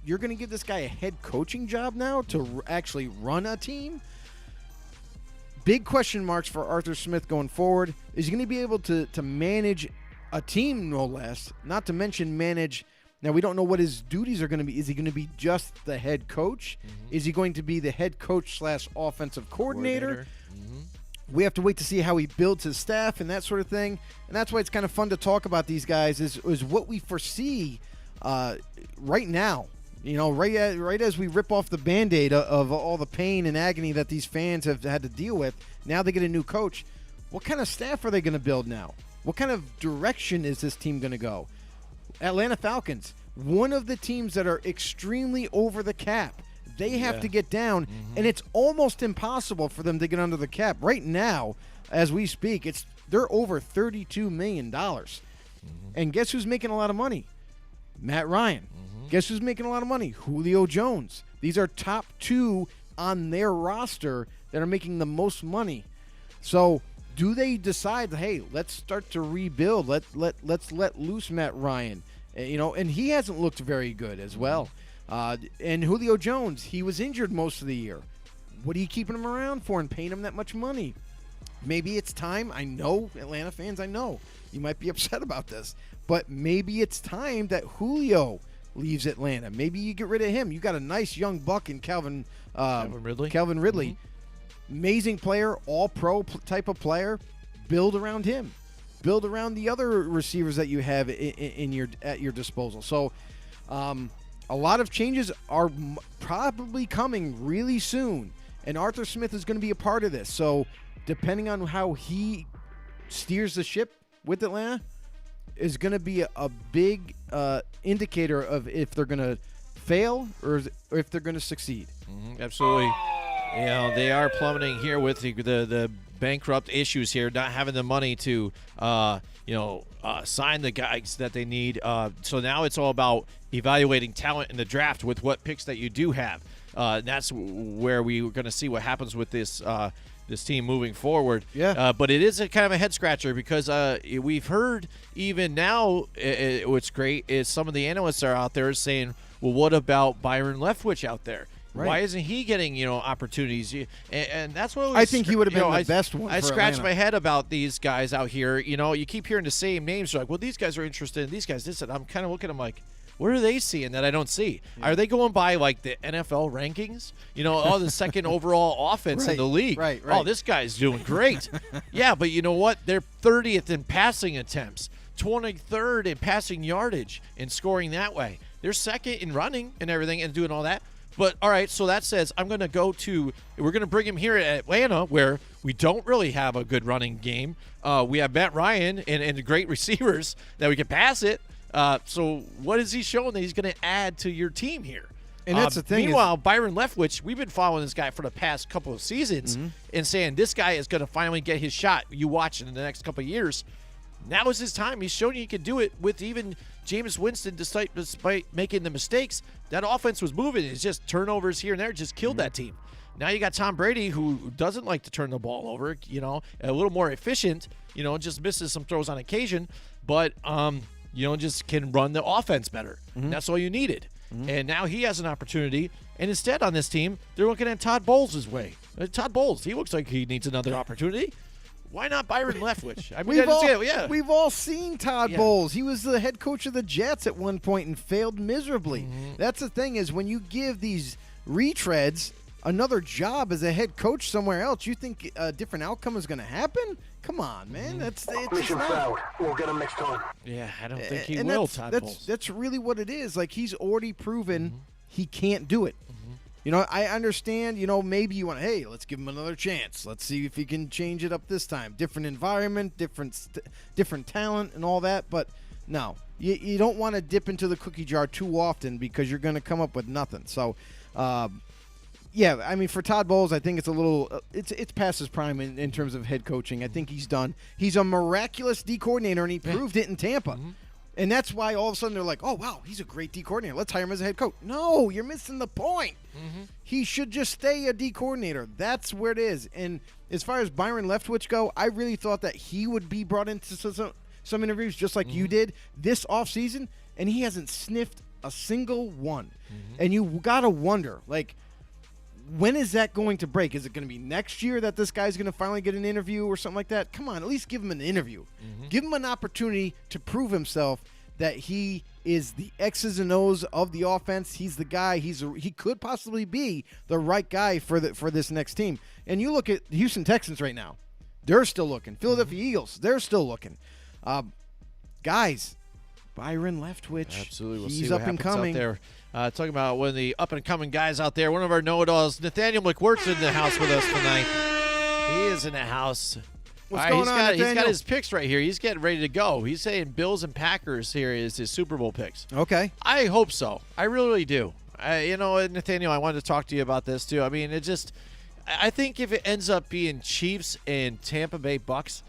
you're going to give this guy a head coaching job now to actually run a team? Big question marks for Arthur Smith going forward. Is he going to be able to manage a team, no less, not to mention manage... Now, we don't know what his duties are going to be. Is he going to be just the head coach? Is he going to be the head coach / offensive coordinator? We have to wait to see how he builds his staff and that sort of thing. And that's why it's kind of fun to talk about these guys is what we foresee right now. Right as we rip off the Band-Aid of all the pain and agony that these fans have had to deal with, now they get a new coach. What kind of staff are they going to build now? What kind of direction is this team going to go? Atlanta Falcons, one of the teams that are extremely over the cap. They have to get down, and it's almost impossible for them to get under the cap. Right now, as we speak, they're over $32 million. And guess who's making a lot of money? Matt Ryan. Guess who's making a lot of money? Julio Jones. These are top 2 on their roster that are making the most money. So do they decide, hey, let's start to rebuild. Let's let loose Matt Ryan. And he hasn't looked very good as well. And Julio Jones, he was injured most of the year. What are you keeping him around for and paying him that much money? Maybe it's time. I know, Atlanta fans, I know you might be upset about this, but maybe it's time that Julio leaves Atlanta. Maybe you get rid of him. You got a nice young buck in Calvin Ridley. Amazing player, all-pro type of player. Build around him. Build around the other receivers that you have at your disposal. So, a lot of changes are probably coming really soon, and Arthur Smith is going to be a part of this. So, depending on how he steers the ship with Atlanta, is going to be a big indicator of if they're going to fail or if they're going to succeed. Absolutely. They are plummeting here with the bankrupt issues here, not having the money to sign the guys that they need. So now it's all about evaluating talent in the draft with what picks that you do have. And that's where we're going to see what happens with this team moving forward. But it is a kind of a head scratcher because we've heard even now what's great is some of the analysts are out there saying, well, what about Byron Leftwich out there? Right. Why isn't he getting opportunities? And that's what I think he would have been the best one. I scratched my head about these guys out here. You keep hearing the same names. You're like, well, these guys are interested in these guys. This and I'm kind of looking at them like, what are they seeing that I don't see? Are they going by like the NFL rankings? The second overall offense in the league. Right. Oh, this guy's doing great. Yeah, but you know what? They're 30th in passing attempts, 23rd in passing yardage and scoring that way. They're second in running and everything and doing all that. But, all right, so that says we're going to bring him here at Atlanta where we don't really have a good running game. We have Matt Ryan and great receivers that we can pass it. So what is he showing that he's going to add to your team here? And that's the thing. Meanwhile, Byron Leftwich, we've been following this guy for the past couple of seasons and saying this guy is going to finally get his shot. You watch it in the next couple of years. Now is his time. He's shown you can do it with even Jameis Winston, despite making the mistakes. That offense was moving. It's just turnovers here and there just killed that team. Now you got Tom Brady, who doesn't like to turn the ball over, a little more efficient, just misses some throws on occasion, but, just can run the offense better. That's all you needed. And now he has an opportunity. And instead on this team, they're looking at Todd Bowles' way. Todd Bowles, he looks like he needs another opportunity. Why not Byron Leftwich? I mean, we've all seen Todd Bowles. He was the head coach of the Jets at one point and failed miserably. That's the thing is when you give these retreads another job as a head coach somewhere else, you think a different outcome is going to happen? Come on, man. It's mission failed. We'll get him next time. Yeah, I don't think he will, Todd Bowles. That's really what it is. Like, he's already proven he can't do it. I understand, maybe you want, hey, let's give him another chance. Let's see if he can change it up this time. Different environment, different talent and all that. But no, you don't want to dip into the cookie jar too often because you're going to come up with nothing. So, for Todd Bowles, I think it's a little it's past his prime in terms of head coaching. I think he's done. He's a miraculous D coordinator, and he proved it in Tampa. And that's why all of a sudden they're like, oh, wow, he's a great D coordinator. Let's hire him as a head coach. No, you're missing the point. He should just stay a D coordinator. That's where it is. And as far as Byron Leftwich go, I really thought that he would be brought into some interviews just like you did this offseason, and he hasn't sniffed a single one. And you got to wonder, like, when is that going to break? Is it going to be next year that this guy's going to finally get an interview or something like that? Come on, at least give him an interview. Give him an opportunity to prove himself that he is the X's and O's of the offense. He's the guy. He could possibly be the right guy for this next team. And you look at the Houston Texans right now. They're still looking. Philadelphia Eagles, they're still looking. Guys, Byron Leftwich. Absolutely. We'll he's see what up and coming. Out there. Talking about one of the up-and-coming guys out there, one of our know-it-alls, Nathaniel McWhirt's in the house with us tonight. He is in the house. What's going on, Nathaniel? He's got his picks right here. He's getting ready to go. He's saying Bills and Packers here is his Super Bowl picks. Okay. I hope so. I really do. Nathaniel, I wanted to talk to you about this too. I mean, I think if it ends up being Chiefs and Tampa Bay Bucks,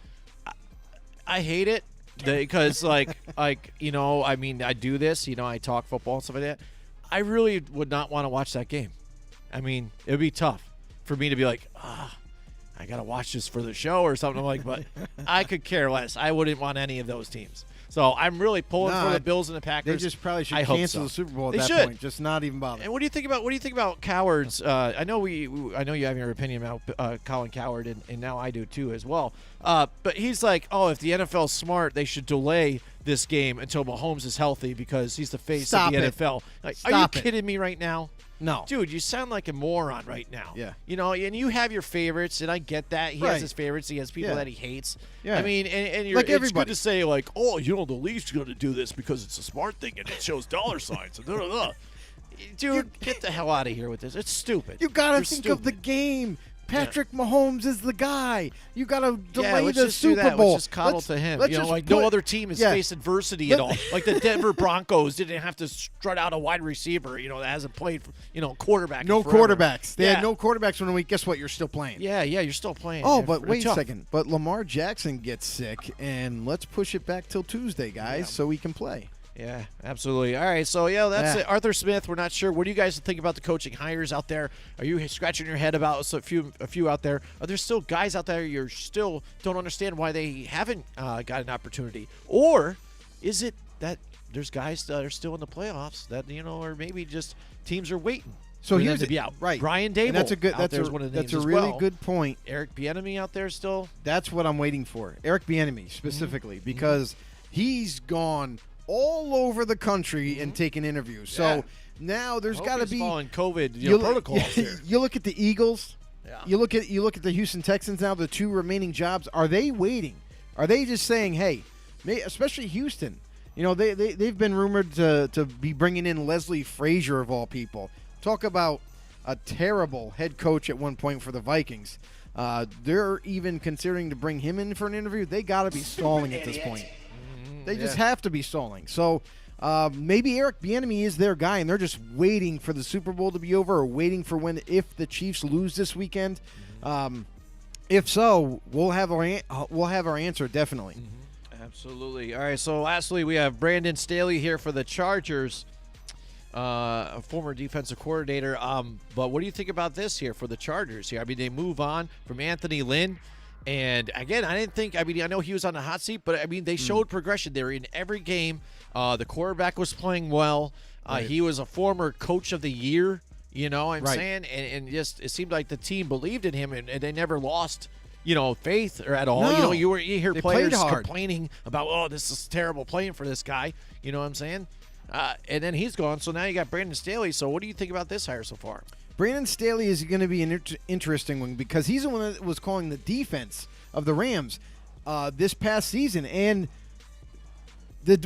I hate it because I do this. I talk football and stuff like that. I really would not want to watch that game. I mean, it would be tough for me to be like, I got to watch this for the show or something but I could care less. I wouldn't want any of those teams. So I'm really pulling for the Bills and the Packers. They just probably should cancel the Super Bowl at that point. Just not even bother. And what do you think about Coward's? I know you have your opinion about Colin Coward, and now I do too as well. But he's like, if the NFL's smart, they should delay this game until Mahomes is healthy because he's the face of the NFL. Like, are you kidding me right now? No. Dude, you sound like a moron right now. Yeah. And you have your favorites, and I get that. He has his favorites. He has people that he hates. Yeah. I mean, and you're, like it's good to say, like, the league's going to do this because it's a smart thing and it shows dollar signs. And Dude, get the hell out of here with this. It's stupid. You got to think of the game. Patrick Mahomes is the guy. You got to delay the Super Bowl. Let's just coddle to him. No other team has faced adversity at all. Like the Denver Broncos didn't have to strut out a wide receiver, that hasn't played, quarterback. No quarterbacks. They had no quarterbacks when guess what? You're still playing. Yeah, you're still playing. Oh, but wait a second. But Lamar Jackson gets sick, and let's push it back till Tuesday, guys, so he can play. Yeah, absolutely. All right, so that's it. Arthur Smith, we're not sure. What do you guys think about the coaching hires out there? Are you scratching your head about a few out there? Are there still guys out there you still don't understand why they haven't got an opportunity? Or is it that there's guys that are still in the playoffs that or maybe just teams are waiting? So here's to be out. Right. Brian Dable. And that's a really good point. Eric Bieniemy out there still. That's what I'm waiting for. Eric Bieniemy specifically because he's gone all over the country and taking interviews. So now there's got to be following COVID protocols here. You look at the Eagles. Yeah. You look at the Houston Texans now. The two remaining jobs. Are they waiting? Are they just saying, hey, especially Houston? They've been rumored to be bringing in Leslie Frazier of all people. Talk about a terrible head coach at one point for the Vikings. They're even considering to bring him in for an interview. They got to be stalling at this point. They just have to be stalling. So maybe Eric Bieniemy is their guy, and they're just waiting for the Super Bowl to be over or waiting for if the Chiefs lose this weekend. If so, we'll have our answer definitely. Absolutely. All right, so lastly, we have Brandon Staley here for the Chargers, a former defensive coordinator. But what do you think about this here for the Chargers here? I mean, they move on from Anthony Lynn. And, again, I know he was on the hot seat, but, they showed progression. They were in every game. The quarterback was playing well. He was a former coach of the year, saying? And just it seemed like the team believed in him, and they never lost, faith or at all. No. You hear players complaining about, this is terrible playing for this guy. You know what I'm saying? And then he's gone, so now you got Brandon Staley. So what do you think about this hire so far? Brandon Staley is going to be an interesting one because he's the one that was calling the defense of the Rams this past season. And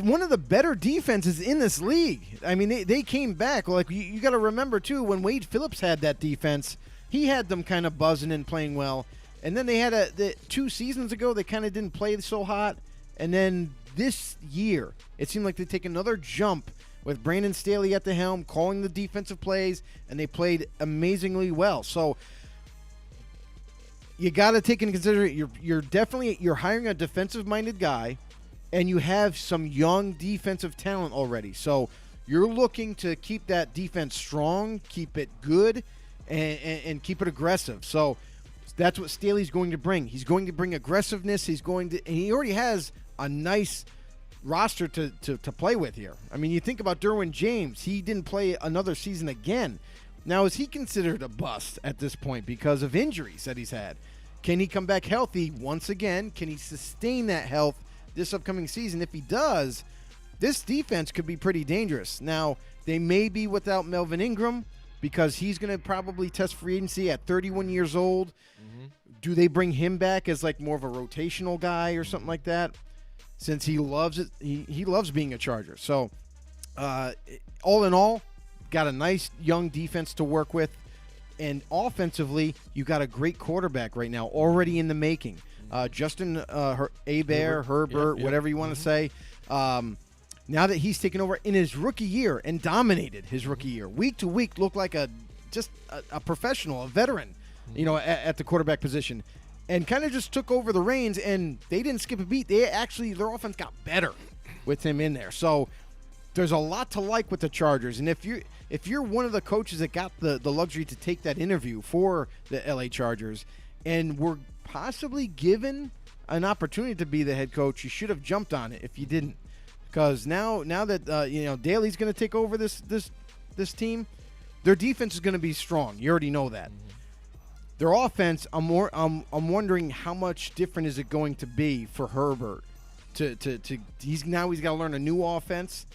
one of the better defenses in this league. I mean, they came back. Like you got to remember, too, when Wade Phillips had that defense, he had them kind of buzzing and playing well. And then they had 2 seasons ago, they kind of didn't play so hot. And then this year, it seemed like they take another jump with Brandon Staley at the helm, calling the defensive plays, and they played amazingly well. So you got to take into consideration you're hiring a defensive-minded guy, and you have some young defensive talent already. So you're looking to keep that defense strong, keep it good, and keep it aggressive. So that's what Staley's going to bring. He's going to bring aggressiveness. And he already has a nice roster to play with here. I mean, you think about Derwin James. He didn't play another season again. Now, is he considered a bust at this point because of injuries that he's had? Can he come back healthy once again? Can he sustain that health this upcoming season? If he does, this defense could be pretty dangerous. Now, they may be without Melvin Ingram because he's going to probably test free agency at 31 years old. Do they bring him back as like more of a rotational guy or something like that? Since he loves it, he loves being a Charger. So, all in all, got a nice young defense to work with. And offensively, you got a great quarterback right now, already in the making. Justin Herbert, whatever you want to say. Now that he's taken over in his rookie year and dominated his rookie year, week to week looked like a professional, a veteran, at the quarterback position, and kind of just took over the reins. And they didn't skip a beat. Their offense got better with him in there. So there's a lot to like with the Chargers. And if you're one of the coaches that got the luxury to take that interview for the LA Chargers and were possibly given an opportunity to be the head coach, you should have jumped on it if you didn't. Because now that Daly's going to take over this team, their defense is going to be strong. You already know that. Their offense, I'm wondering how much different is it going to be for Herbert. He's got to learn a new offense,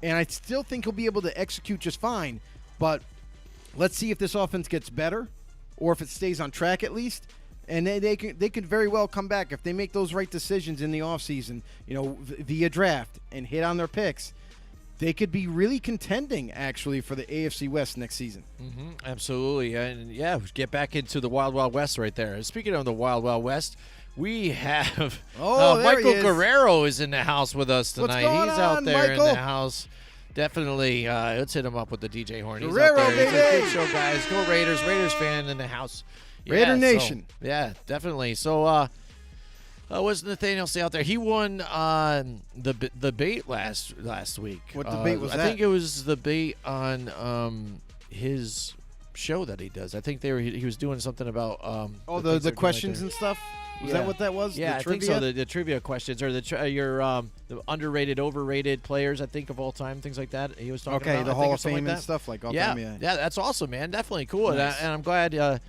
and I still think he'll be able to execute just fine. But let's see if this offense gets better, or if it stays on track at least. And they could very well come back if they make those right decisions in the offseason, via draft and hit on their picks. They could be really contending, actually, for the AFC West next season. Absolutely. And, get back into the Wild Wild West right there. Speaking of the Wild Wild West, we have Michael Guerrero is in the house with us tonight. He's out there Michael? In the house. Definitely. Let's hit him up with the DJ horn. He's Guerrero, out there. baby. It's a good show, guys. Go Raiders. Raiders fan in the house. Raider Nation. So, definitely. So, was Nathaniel Stay out there? He won the debate last week. What debate was that? I think it was the debate on his show that he does. I think he was doing something about the questions and stuff. Was that what that was? Yeah, I think so. The trivia questions or the underrated, overrated players, I think, of all time, things like that. He was talking about the Hall of Fame and stuff like all time. Yeah, that's awesome, man. Definitely cool. Nice. And I'm glad.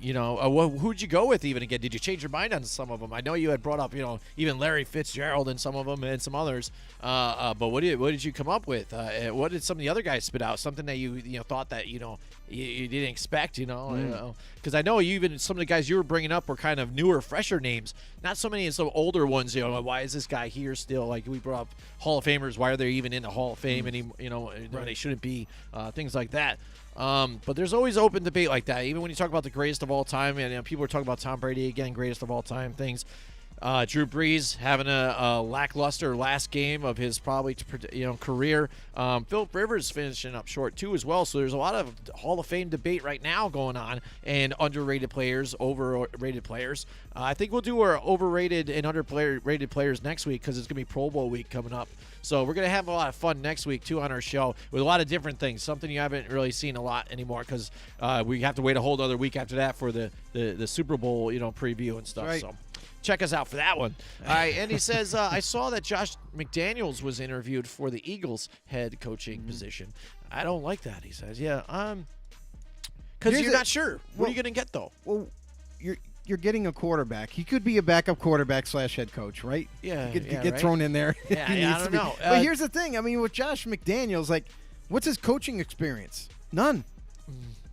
Who'd you go with even again? Did you change your mind on some of them? I know you had brought up, even Larry Fitzgerald and some of them and some others. But what did you come up with? What did some of the other guys spit out? Something that you thought that you didn't expect, because I know even some of the guys you were bringing up were kind of newer, fresher names. Not so many of some older ones. Why is this guy here still? Like we brought up Hall of Famers. Why are they even in the Hall of Fame? And when they shouldn't be. Things like that. But there's always open debate like that. Even when you talk about the greatest of all time, and people are talking about Tom Brady again, greatest of all time things. Drew Brees having a lackluster last game of his probably career. Philip Rivers finishing up short too as well. So there's a lot of Hall of Fame debate right now going on, and underrated players, overrated players. I think we'll do our overrated and underrated players next week because it's gonna be Pro Bowl week coming up. So we're going to have a lot of fun next week, too, on our show with a lot of different things, something you haven't really seen a lot anymore because we have to wait a whole other week after that for the Super Bowl, preview and stuff. Right. So check us out for that one. All right, and he says, I saw that Josh McDaniels was interviewed for the Eagles head coaching position. I don't like that, he says. Yeah, because you're not sure. What are you going to get, though? Well, you're getting a quarterback. He could be a backup quarterback / head coach, right? Yeah, he could get thrown in there. Yeah, I don't know. But here's the thing. I mean, with Josh McDaniels, what's his coaching experience? None.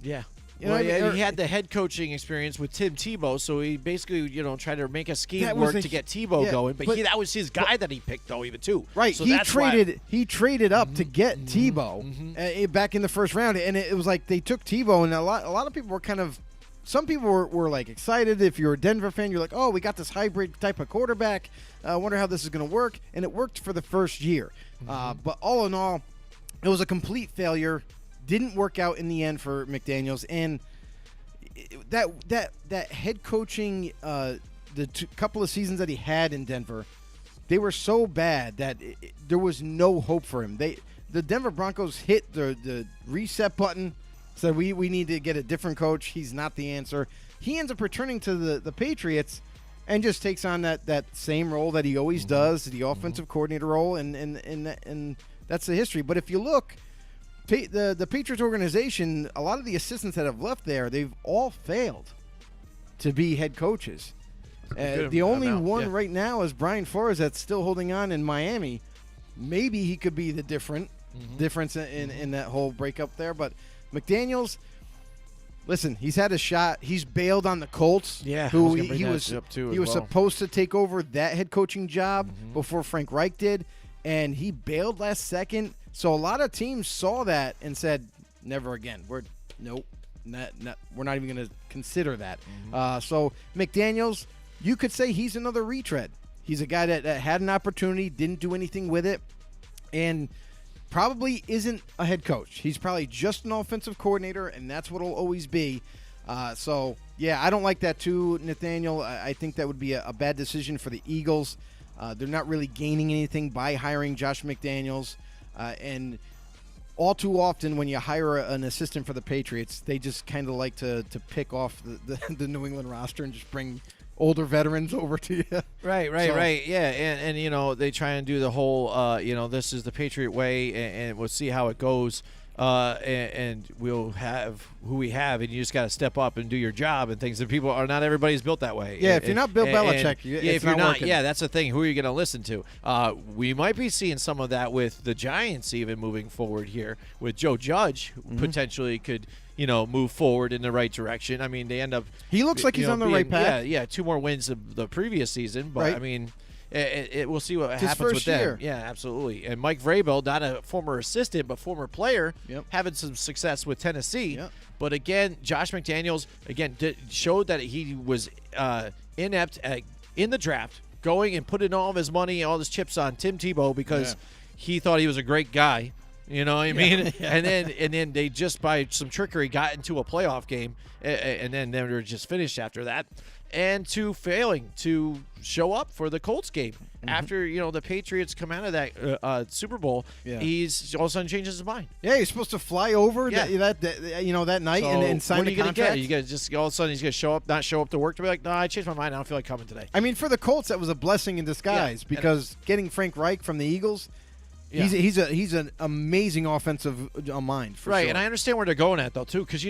Yeah. He had the head coaching experience with Tim Tebow, so he basically, tried to make a scheme work to get Tebow going. But that was his guy that he picked, though, even too. Right. So he traded up to get Tebow back in the first round, and it was like they took Tebow, and a lot of people were kind of. Some people were excited. If you're a Denver fan, you're like, oh, we got this hybrid type of quarterback. I wonder how this is going to work. And it worked for the first year. But all in all, it was a complete failure. Didn't work out in the end for McDaniels. And that head coaching, couple of seasons that he had in Denver, they were so bad that there was no hope for him. The Denver Broncos hit the reset button. So we need to get a different coach. He's not the answer. He ends up returning to the Patriots and just takes on that same role that he always does, the offensive coordinator role, and that's the history. But if you look, the Patriots organization, a lot of the assistants that have left there, they've all failed to be head coaches. The only one right now is Brian Flores that's still holding on in Miami. Maybe he could be the difference in that whole breakup there, but McDaniels, listen, he's had a shot. He's bailed on the Colts. Yeah, who he was supposed to take over that head coaching job before Frank Reich did, and he bailed last second. So a lot of teams saw that and said, "Never again. We're not even going to consider that." So McDaniels, you could say he's another retread. He's a guy that had an opportunity, didn't do anything with it, and probably isn't a head coach. He's probably just an offensive coordinator, and that's what he'll always be. So, yeah, I don't like that too, Nathaniel. I think that would be a bad decision for the Eagles. They're not really gaining anything by hiring Josh McDaniels. And all too often when you hire an assistant for the Patriots, they just kind of like to pick off the New England roster and just bring older veterans over to you. Right. Yeah, and they try and do the whole, this is the Patriot way, and we'll see how it goes. And we'll have who we have, and you just got to step up and do your job and things. And people are not everybody's built that way. Yeah, if you're not Bill Belichick, if you're not, that's the thing. Who are you going to listen to? We might be seeing some of that with the Giants even moving forward here with Joe Judge, who potentially could move forward in the right direction. I mean, they end up. He looks like he's on the right path. Yeah, 2 more wins of the previous season, but right. I mean. We'll see what happens with them. Year. Yeah, absolutely. And Mike Vrabel, not a former assistant, but former player, having some success with Tennessee. Yep. But again, Josh McDaniels, showed that he was inept in the draft, going and putting all of his money, all his chips on Tim Tebow because he thought he was a great guy. You know what I mean? And then they just by some trickery got into a playoff game, and then they were just finished after that. And to failing to show up for the Colts game after the Patriots come out of that Super Bowl, he's all of a sudden changes his mind. Yeah, he's supposed to fly over that night and sign the contract. What are you gonna get? Just all of a sudden he's gonna not show up to work to be like, no, I changed my mind. I don't feel like coming today. I mean, for the Colts, that was a blessing in disguise because getting Frank Reich from the Eagles. Yeah. He's an amazing offensive mind, for right, sure. And I understand where they're going at, though, too, because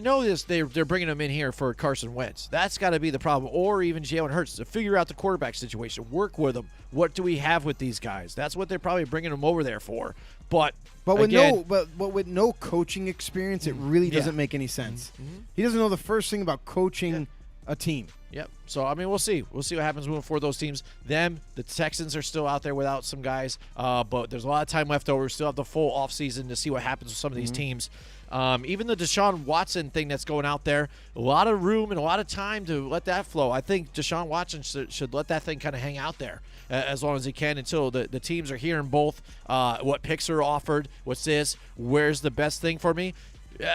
they're bringing him in here for Carson Wentz. That's got to be the problem, or even Jalen Hurts, to figure out the quarterback situation, work with them. What do we have with these guys? That's what they're probably bringing them over there for. But with no coaching experience, it really doesn't make any sense. He doesn't know the first thing about coaching a team. Yep. So, I mean, we'll see. We'll see what happens moving forward. Those teams. The Texans are still out there without some guys, but there's a lot of time left over. We still have the full offseason to see what happens with some of these teams. Even the Deshaun Watson thing that's going out there, a lot of room and a lot of time to let that flow. I think Deshaun Watson should let that thing kind of hang out there as long as he can until the teams are hearing both what picks are offered, what's this, where's the best thing for me.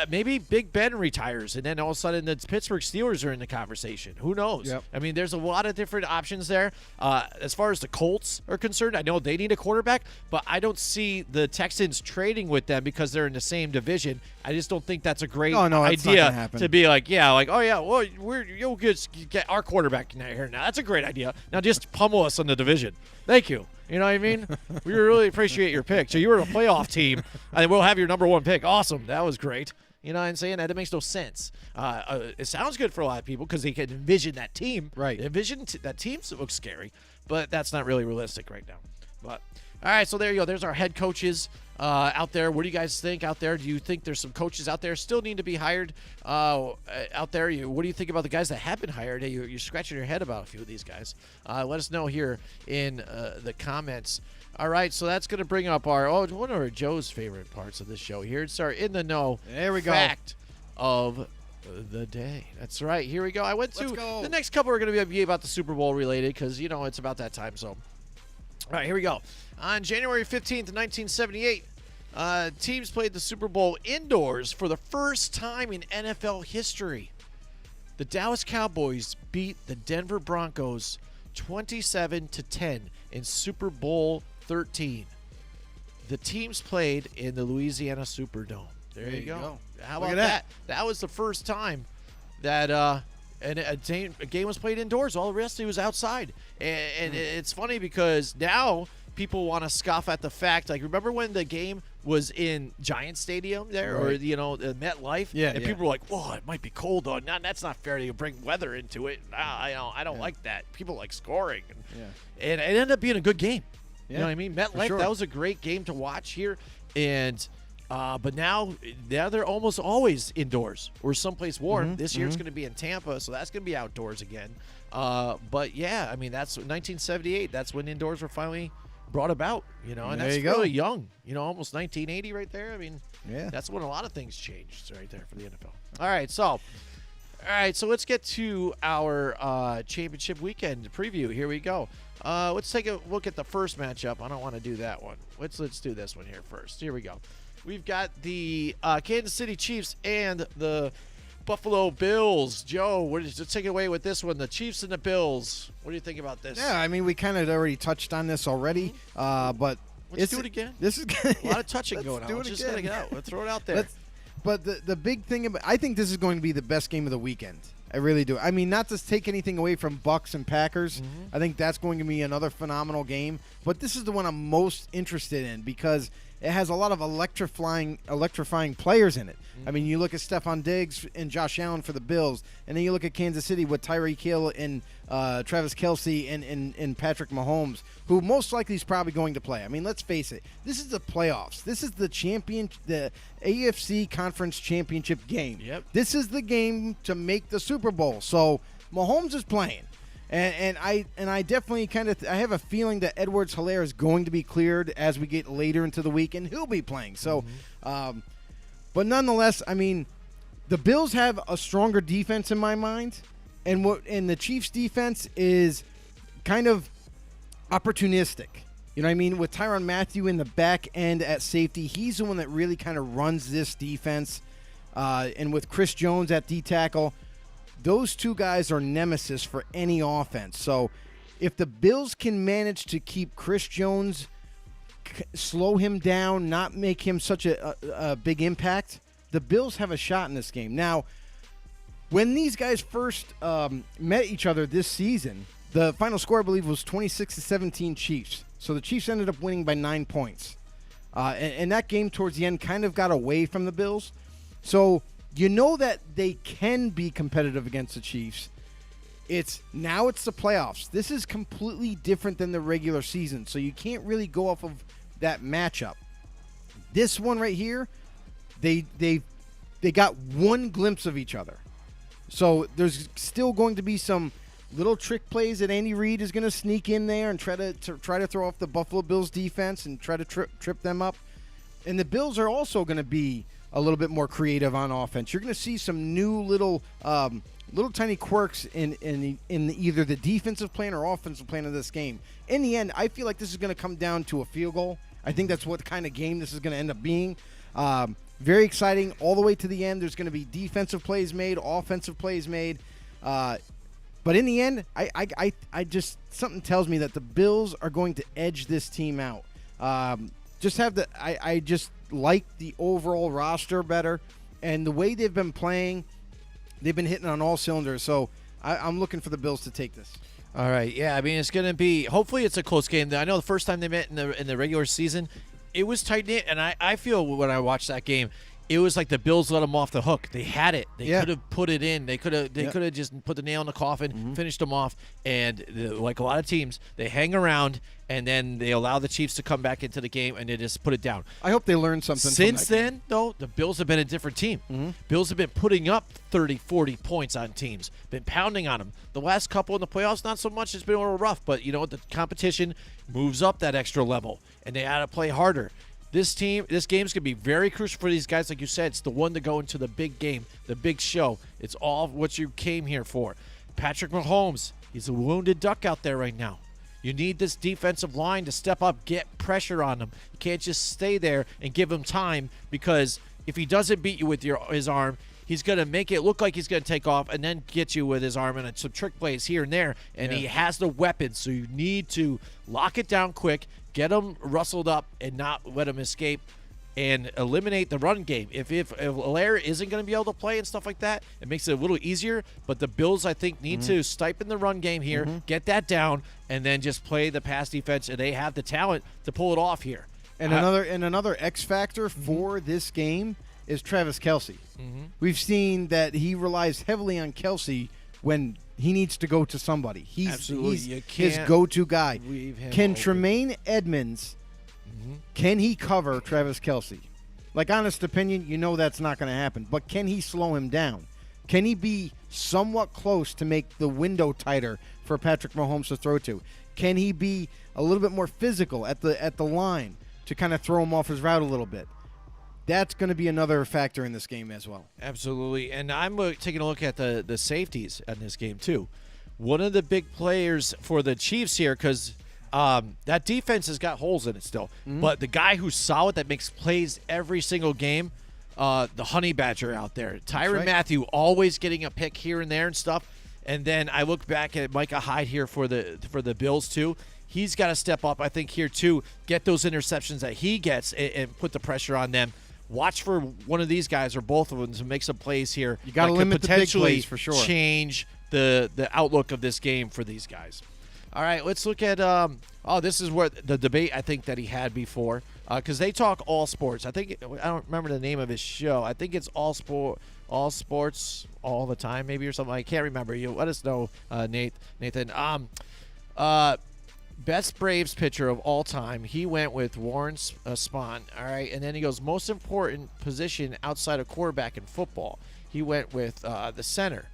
Maybe Big Ben retires, and then all of a sudden the Pittsburgh Steelers are in the conversation. Who knows? Yep. I mean, there's a lot of different options there. As far as the Colts are concerned, I know they need a quarterback, but I don't see the Texans trading with them because they're in the same division. I just don't think that's a great idea to be like, well, you'll get our quarterback here now. That's a great idea. Now just pummel us on the division. Thank you. You know what I mean? We really appreciate your pick. So you were a playoff team, and we'll have your number 1 pick. Awesome. That was great. You know what I'm saying? That makes no sense. It sounds good for a lot of people because they can envision that team. Right. Envision that team looks scary, but that's not really realistic right now. But all right, so there you go. There's our head coaches out there. What do you guys think out there? Do you think there's some coaches out there still need to be hired out there? What do you think about the guys that have been hired? Hey, you're scratching your head about a few of these guys. Let us know here in the comments. All right, so that's going to bring up one of Joe's favorite parts of this show here. It's our In the Know fact of the day. That's right. Here we go. I went to the next couple are going to be about the Super Bowl related because, it's about that time. So, all right, here we go. On January 15th, 1978, teams played the Super Bowl indoors for the first time in NFL history. The Dallas Cowboys beat the Denver Broncos 27-10 in Super Bowl 13. The teams played in the Louisiana Superdome. There you go. How about that? That was the first time that a game was played indoors. All the rest of it was outside. And it's funny because now people want to scoff at the fact, like, remember when the game was in Giant Stadium there, or MetLife? Yeah. And people were like, "Whoa, it might be cold on. That's not fair to bring weather into it." I don't like that. People like scoring, and it ended up being a good game. You know what I mean? MetLife, that was a great game to watch here, and but now they're almost always indoors or someplace warm. This year it's going to be in Tampa, so that's going to be outdoors again. But yeah, I mean that's 1978. That's when indoors were finally brought about, and that's really young, almost 1980 right there. I mean, that's when a lot of things changed right there for the NFL. All right, so All right, so let's get to our championship weekend preview. Here we go. Let's take a look at the first matchup. I don't want to do that one. Let's do this one here first. Here we go. We've got the Kansas City Chiefs and the Buffalo Bills. Joe, let's take it away with this one. The Chiefs and the Bills. What do you think about this? Yeah, I mean, we kind of already touched on this already, but let's do it again. This is a lot of touching going on. Let's just get it out. Let's throw it out there. But the big thing about, I think this is going to be the best game of the weekend. I really do. I mean, not to take anything away from Bucks and Packers. I think that's going to be another phenomenal game. But this is the one I'm most interested in because it has a lot of electrifying players in it. I mean, you look at Stephon Diggs and Josh Allen for the Bills, and then you look at Kansas City with Tyreek Hill and Travis Kelce and Patrick Mahomes, who most likely is probably going to play. I mean, let's face it. This is the playoffs. This is the AFC Conference Championship game. Yep. This is the game to make the Super Bowl. So Mahomes is playing. And I definitely I have a feeling that Edwards-Helaire is going to be cleared as we get later into the week, and he'll be playing. So, but nonetheless, I mean, the Bills have a stronger defense in my mind, and the Chiefs' defense is kind of opportunistic. You know what I mean? With Tyrann Mathieu in the back end at safety, he's the one that really kind of runs this defense, and with Chris Jones at D-tackle. Those two guys are nemesis for any offense. So if the Bills can manage to keep Chris Jones, slow him down, not make him such a big impact, the Bills have a shot in this game. Now, when these guys first met each other this season, the final score, I believe, was 26-17 Chiefs. So the Chiefs ended up winning by 9 points. And that game towards the end kind of got away from the Bills. So you know that they can be competitive against the Chiefs. It's the playoffs. This is completely different than the regular season, so you can't really go off of that matchup. This one right here, they got one glimpse of each other. So there's still going to be some little trick plays that Andy Reid is going to sneak in there and try to throw off the Buffalo Bills defense and try to trip them up. And the Bills are also going to be a little bit more creative on offense. You're going to see some new little tiny quirks in either the defensive plan or offensive plan of this game. In the end, I feel like this is going to come down to a field goal. I think that's what kind of game this is going to end up being. Very exciting all the way to the end. There's going to be defensive plays made, offensive plays made. But in the end, I just something tells me that the Bills are going to edge this team out. I just like the overall roster better, and the way they've been playing, they've been hitting on all cylinders. So I'm looking for the Bills to take this. All right, yeah. I mean, it's going to be. Hopefully, it's a close game. I know the first time they met in the regular season, it was tight knit, and I feel when I watched that game, it was like the Bills let them off the hook. They had it. They could have put it in. They could have just put the nail in the coffin, finished them off. And like a lot of teams, they hang around and then they allow the Chiefs to come back into the game and they just put it down. I hope they learned something. Since then, though, the Bills have been a different team. Bills have been putting up 30, 40 points on teams, been pounding on them. The last couple in the playoffs, not so much. It's been a little rough, but you know what? The competition moves up that extra level, and they got to play harder. This game's going to be very crucial for these guys. Like you said, it's the one to go into the big game, the big show. It's all what you came here for. Patrick Mahomes, he's a wounded duck out there right now. You need this defensive line to step up, get pressure on him. You can't just stay there and give him time, because if he doesn't beat you with his arm, he's going to make it look like he's going to take off and then get you with his arm and some trick plays here and there. And he has the weapons, so you need to lock it down quick, get him rustled up, and not let him escape, and eliminate the run game. If Helaire isn't going to be able to play and stuff like that, it makes it a little easier. But the Bills, I think, need to stipend the run game here, get that down, and then just play the pass defense. And they have the talent to pull it off here. And another X factor for this game is Travis Kelce. We've seen that he relies heavily on Kelce when he needs to go to somebody. He's his go-to guy. Can Tremaine Edmonds, can he cover Travis Kelce? Like, honest opinion, you know that's not going to happen. But can he slow him down? Can he be somewhat close to make the window tighter for Patrick Mahomes to throw to? Can he be a little bit more physical at the line to kind of throw him off his route a little bit? that's going to be another factor in this game as well. Absolutely. And I'm taking a look at the safeties in this game, too. One of the big players for the Chiefs here, because that defense has got holes in it still. Mm-hmm. But the guy who's solid, that makes plays every single game, the Honey Badger out there. Tyrann Mathieu always getting a pick here and there and stuff. And then I look back at Micah Hyde here for the Bills, too. He's got to step up, I think, here, too, get those interceptions that he gets and put the pressure on them. Watch for one of these guys or both of them to make some plays here. You got to limit the big plays for sure. Change the outlook of this game for these guys. All right, let's look at this is where the debate I think that he had before, because they talk all sports. I don't remember the name of his show. I think it's all sports all the time, maybe, or something. I can't remember. You let us know, Nathan. Best Braves pitcher of all time. He went with Warren Spahn. All right, and then he goes most important position outside of quarterback in football. He went with the center.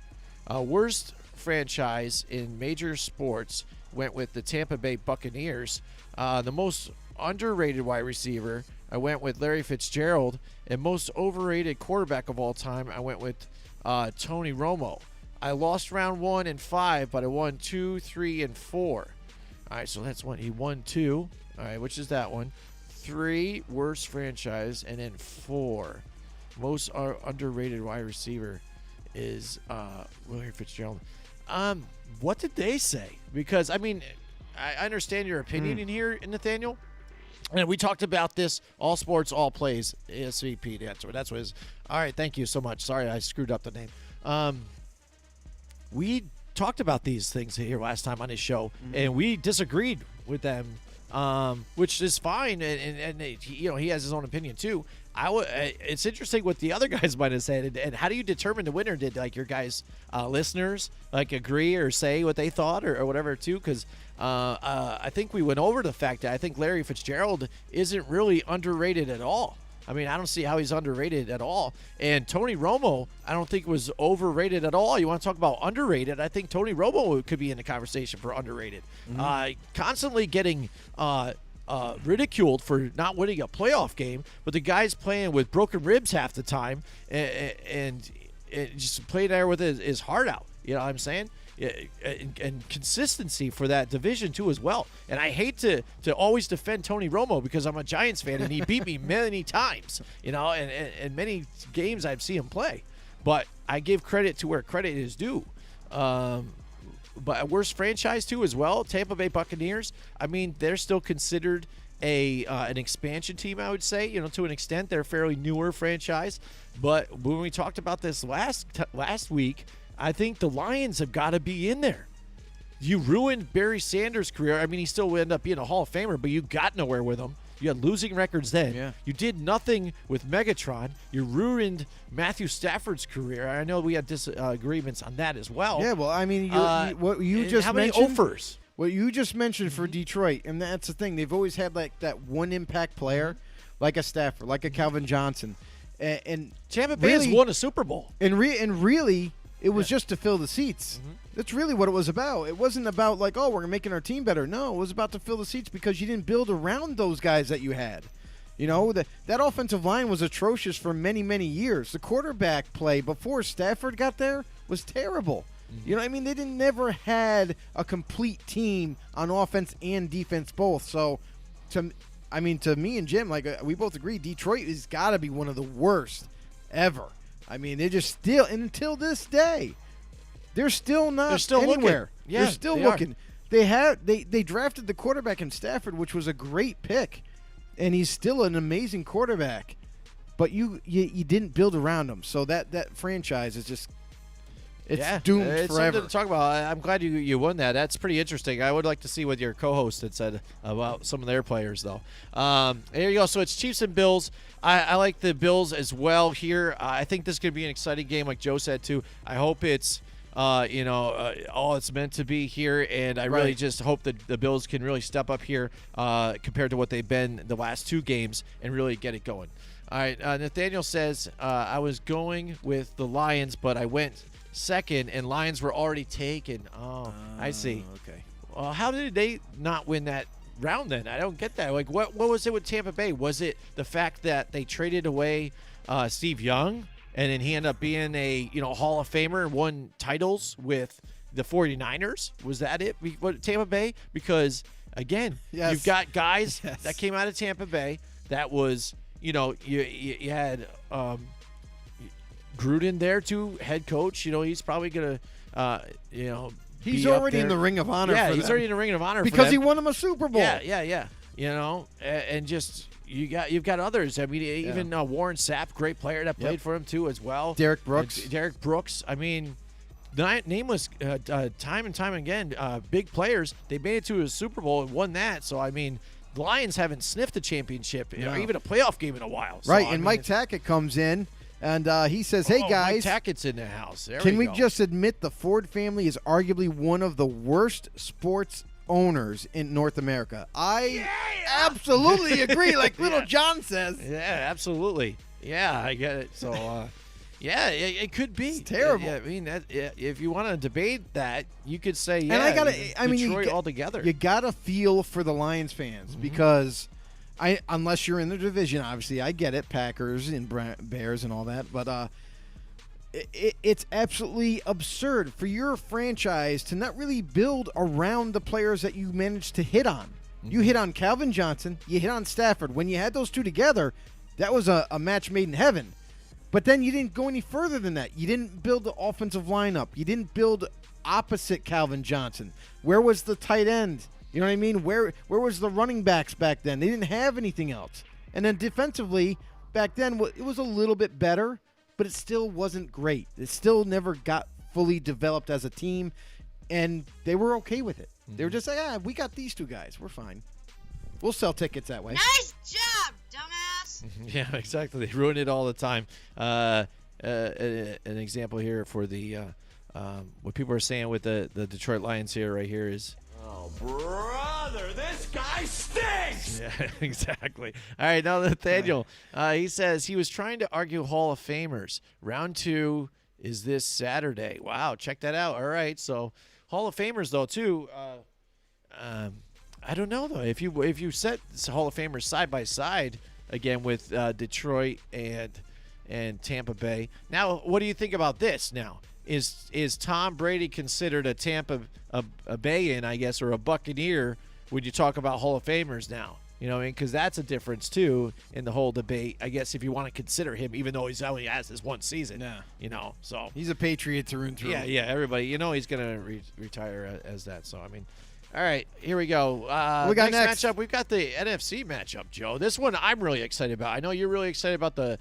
Worst franchise in major sports went with the Tampa Bay Buccaneers. The most underrated wide receiver, I went with Larry Fitzgerald. And most overrated quarterback of all time, I went with Tony Romo. I lost round 1 and 5, but I won 2, 3, and 4. All right, so that's one. He won 2. All right, which is that one? 3, worst franchise, and then 4. Most underrated wide receiver is Larry Fitzgerald. What did they say? Because, I mean, I understand your opinion in here, Nathaniel. And we talked about this, all sports, all plays, ASVP. That's what it is. All right, thank you so much. Sorry, I screwed up the name. We talked about these things here last time on his show, and we disagreed with them, which is fine. And he has his own opinion too. It's interesting what the other guys might have said, and how do you determine the winner? Did your guys listeners agree or say what they thought or whatever too? Because I think we went over the fact that I think Larry Fitzgerald isn't really underrated at all. I mean, I don't see how he's underrated at all. And Tony Romo, I don't think was overrated at all. You want to talk about underrated? I think Tony Romo could be in the conversation for underrated. Constantly getting ridiculed for not winning a playoff game, but the guy's playing with broken ribs half the time and just play there with his heart out. You know what I'm saying? And consistency for that division too as well. And I hate to always defend Tony Romo because I'm a Giants fan and he beat me many times, and many games I've seen him play. But I give credit to where credit is due. But a worst franchise too as well, Tampa Bay Buccaneers. I mean, they're still considered an expansion team, I would say, to an extent. They're a fairly newer franchise. But when we talked about this last week, I think the Lions have got to be in there. You ruined Barry Sanders' career. I mean, he still would end up being a Hall of Famer, but you got nowhere with him. You had losing records then. Yeah. You did nothing with Megatron. You ruined Matthew Stafford's career. I know we had disagreements on that as well. Yeah, well, I mean, what you just how many mentioned. offers? What you just mentioned for Detroit, and that's the thing. They've always had like that one impact player, like a Stafford, like a Calvin Johnson, and Tampa Bay has won a Super Bowl. And really. It was just to fill the seats. That's really what it was about. It wasn't about like, oh, we're making our team better. No, it was about to fill the seats because you didn't build around those guys that you had. That offensive line was atrocious for many, many years. The quarterback play before Stafford got there was terrible. You know what I mean? They never had a complete team on offense and defense both. So, to me and Jim, we both agree, Detroit has got to be one of the worst ever. I mean, they're just still, and until this day, they're still not they're still anywhere. Looking. Yeah, they're still looking. They drafted the quarterback in Stafford, which was a great pick, and he's still an amazing quarterback. But you didn't build around him, so that franchise is just doomed it's forever. Something to talk about. I'm glad you won that. That's pretty interesting. I would like to see what your co-host had said about some of their players, though. There you go. So it's Chiefs and Bills. I like the Bills as well here. I think this could be an exciting game, like Joe said too. I hope it's all it's meant to be here, and I really just hope that the Bills can really step up here compared to what they've been the last 2 games and really get it going. All right, Nathaniel says I was going with the Lions, but I went second, and Lions were already taken. Oh, I see. Okay. How did they not win that round then? I don't get that. Like, what was it with Tampa Bay? Was it the fact that they traded away Steve Young, and then he ended up being a Hall of Famer and won titles with the 49ers? Was that it? What, Tampa Bay? Because, again, you've got guys that came out of Tampa Bay that was, you had Gruden there too, head coach. He's probably going to, he's already in the Ring of Honor. Yeah, for he's them. already in the Ring of Honor because for he them. won him a Super Bowl. Yeah. And just you've got others. I mean, even Warren Sapp, great player that played for him too as well. Derek Brooks. Derek Brooks. I mean, nameless time and time again, big players. They made it to a Super Bowl and won that. So I mean, the Lions haven't sniffed a championship or even a playoff game in a while. So, right, and Mike Tackett comes in. And he says, hey, guys. Mike Tackett's in the house. Can we just admit the Ford family is arguably one of the worst sports owners in North America? I absolutely agree, like Little John says. Yeah, absolutely. Yeah, I get it. So, it could be. It's terrible. I mean, if you want to debate that, you could say, and Detroit altogether. You got to feel for the Lions fans because – unless you're in the division, obviously, I get it, Packers and Bears and all that, but it's absolutely absurd for your franchise to not really build around the players that you managed to hit on. You hit on Calvin Johnson, you hit on Stafford. When you had those two together, that was a match made in heaven. But then you didn't go any further than that. You didn't build the offensive lineup. You didn't build opposite Calvin Johnson. Where was the tight end? You know what I mean? Where was the running backs back then? They didn't have anything else. And then defensively, back then, it was a little bit better, but it still wasn't great. It still never got fully developed as a team, and they were okay with it. They were just like, we got these two guys. We're fine. We'll sell tickets that way. Nice job, dumbass. Yeah, exactly. They ruin it all the time. An example here for the what people are saying with the Detroit Lions here right here is, oh, brother, this guy stinks! Yeah, exactly. All right, now Nathaniel, he says he was trying to argue Hall of Famers. Round 2 is this Saturday. Wow, check that out. All right, so Hall of Famers, though, too. I don't know, though. If you set Hall of Famers side by side, again, with Detroit and Tampa Bay. Now, what do you think about this now? Is Tom Brady considered a Tampa Bayan, I guess, or a Buccaneer when you talk about Hall of Famers now? You know what I mean? Because that's a difference, too, in the whole debate, I guess, if you want to consider him, even though he's only has this one season. Yeah. You know, so. He's a Patriot through and through. Yeah, everybody. You know he's going to retire as that. So, I mean, all right, here we go. We got next matchup. We've got the NFC matchup, Joe. This one I'm really excited about. I know you're really excited about the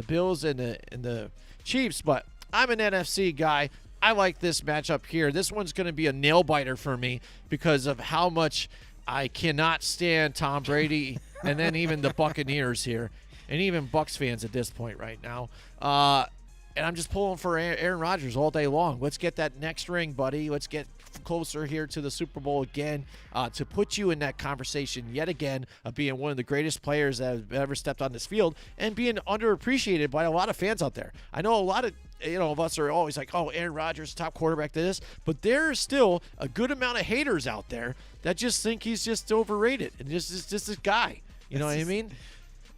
Bills and the Chiefs, but I'm an NFC guy. I like this matchup here. This one's going to be a nail-biter for me because of how much I cannot stand Tom Brady and then even the Buccaneers here and even Bucs fans at this point right now. And I'm just pulling for Aaron Rodgers all day long. Let's get that next ring, buddy. Let's get closer here to the Super Bowl again to put you in that conversation yet again of being one of the greatest players that have ever stepped on this field and being underappreciated by a lot of fans out there. I know a lot of of us are always like, oh, Aaron Rodgers, top quarterback to this, but there's still a good amount of haters out there that just think he's just overrated and just this guy. You know what I mean?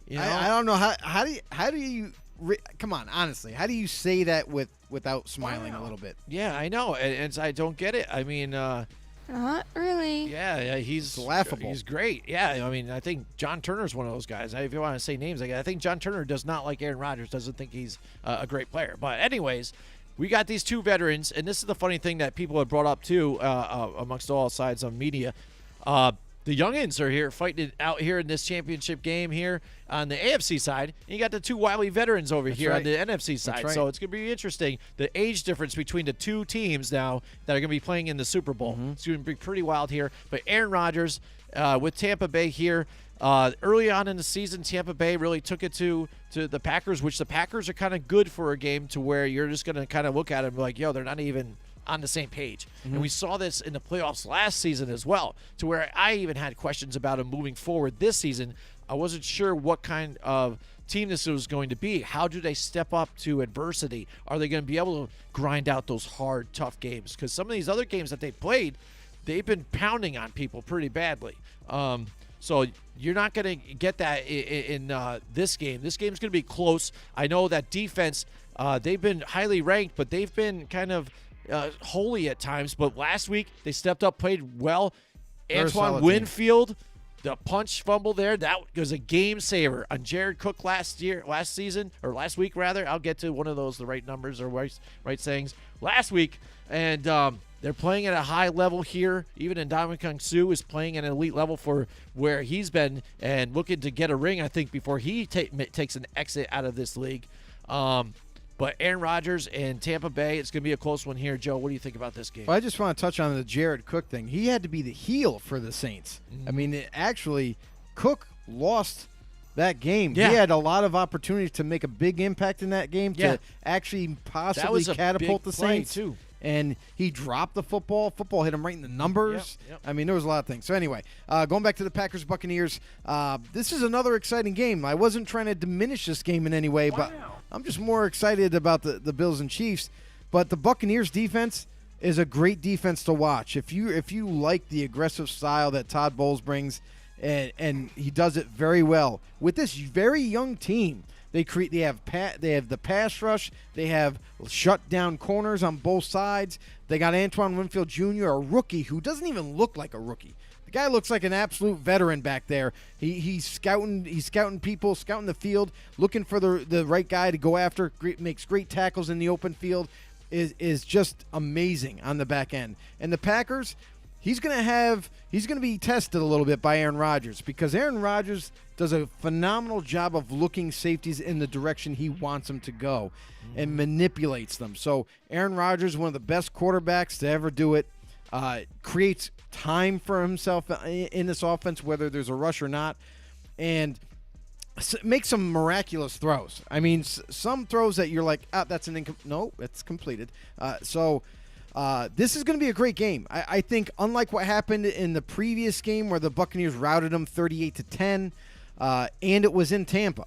You know? I don't know how do you come on, honestly, how do you say that without smiling a little bit? Yeah, I know, and I don't get it. I mean, Not really. yeah, he's laughable. He's great. Yeah, I mean, I think John Turner's one of those guys. If you want to say names, I think John Turner does not like Aaron Rodgers, doesn't think he's a great player. But anyways, we got these two veterans, and this is the funny thing that people have brought up too amongst all sides of media. The youngins are here fighting it out here in this championship game here on the AFC side. And you got the two wily veterans over here on the NFC side. So it's going to be interesting. The age difference between the two teams now that are going to be playing in the Super Bowl. It's going to be pretty wild here. But Aaron Rodgers with Tampa Bay here. Early on in the season, Tampa Bay really took it to the Packers, which the Packers are kind of good for a game to where you're just going to kind of look at it and be like, yo, they're not even on the same page. And we saw this in the playoffs last season as well, to where I even had questions about him moving forward this season. I wasn't sure what kind of team this was going to be. How do they step up to adversity? Are they going to be able to grind out those hard, tough games? Because some of these other games that they played, they've been pounding on people pretty badly. So you're not going to get that in this game. This game's going to be close. I know that defense, they've been highly ranked, but they've been kind of holy at times. But last week, they stepped up, played well. Antoine Winfield, the punch fumble there, that was a game saver on Jared Cook last week. I'll get to one of those, the right numbers or right sayings. Last week, and they're playing at a high level here. Even Ndamukong Suh is playing at an elite level for where he's been and looking to get a ring, I think, before he takes an exit out of this league. But Aaron Rodgers and Tampa Bay, it's going to be a close one here. Joe, what do you think about this game? Well, I just want to touch on the Jared Cook thing. He had to be the heel for the Saints. I mean, actually, Cook lost that game. Yeah. He had a lot of opportunities to make a big impact in that game to actually possibly catapult the Saints. Too. And he dropped the football. Football hit him right in the numbers. Yep. I mean, there was a lot of things. So anyway, going back to the Packers-Buccaneers, this is another exciting game. I wasn't trying to diminish this game in any way, but I'm just more excited about the Bills and Chiefs. But the Buccaneers defense is a great defense to watch. If you like the aggressive style that Todd Bowles brings, and he does it very well with this very young team. They have the pass rush. They have shut down corners on both sides. They got Antoine Winfield Jr., a rookie who doesn't even look like a rookie. The guy looks like an absolute veteran back there. He's scouting people, scouting the field, looking for the right guy to go after. Makes great tackles in the open field. Is just amazing on the back end. And the Packers, he's going to be tested a little bit by Aaron Rodgers because Aaron Rodgers does a phenomenal job of looking safeties in the direction he wants them to go and manipulates them. So Aaron Rodgers, one of the best quarterbacks to ever do it, creates time for himself in this offense, whether there's a rush or not, and makes some miraculous throws. I mean, some throws that you're like, that's no, it's completed. This is going to be a great game. I think, unlike what happened in the previous game where the Buccaneers routed them 38-10, and it was in Tampa,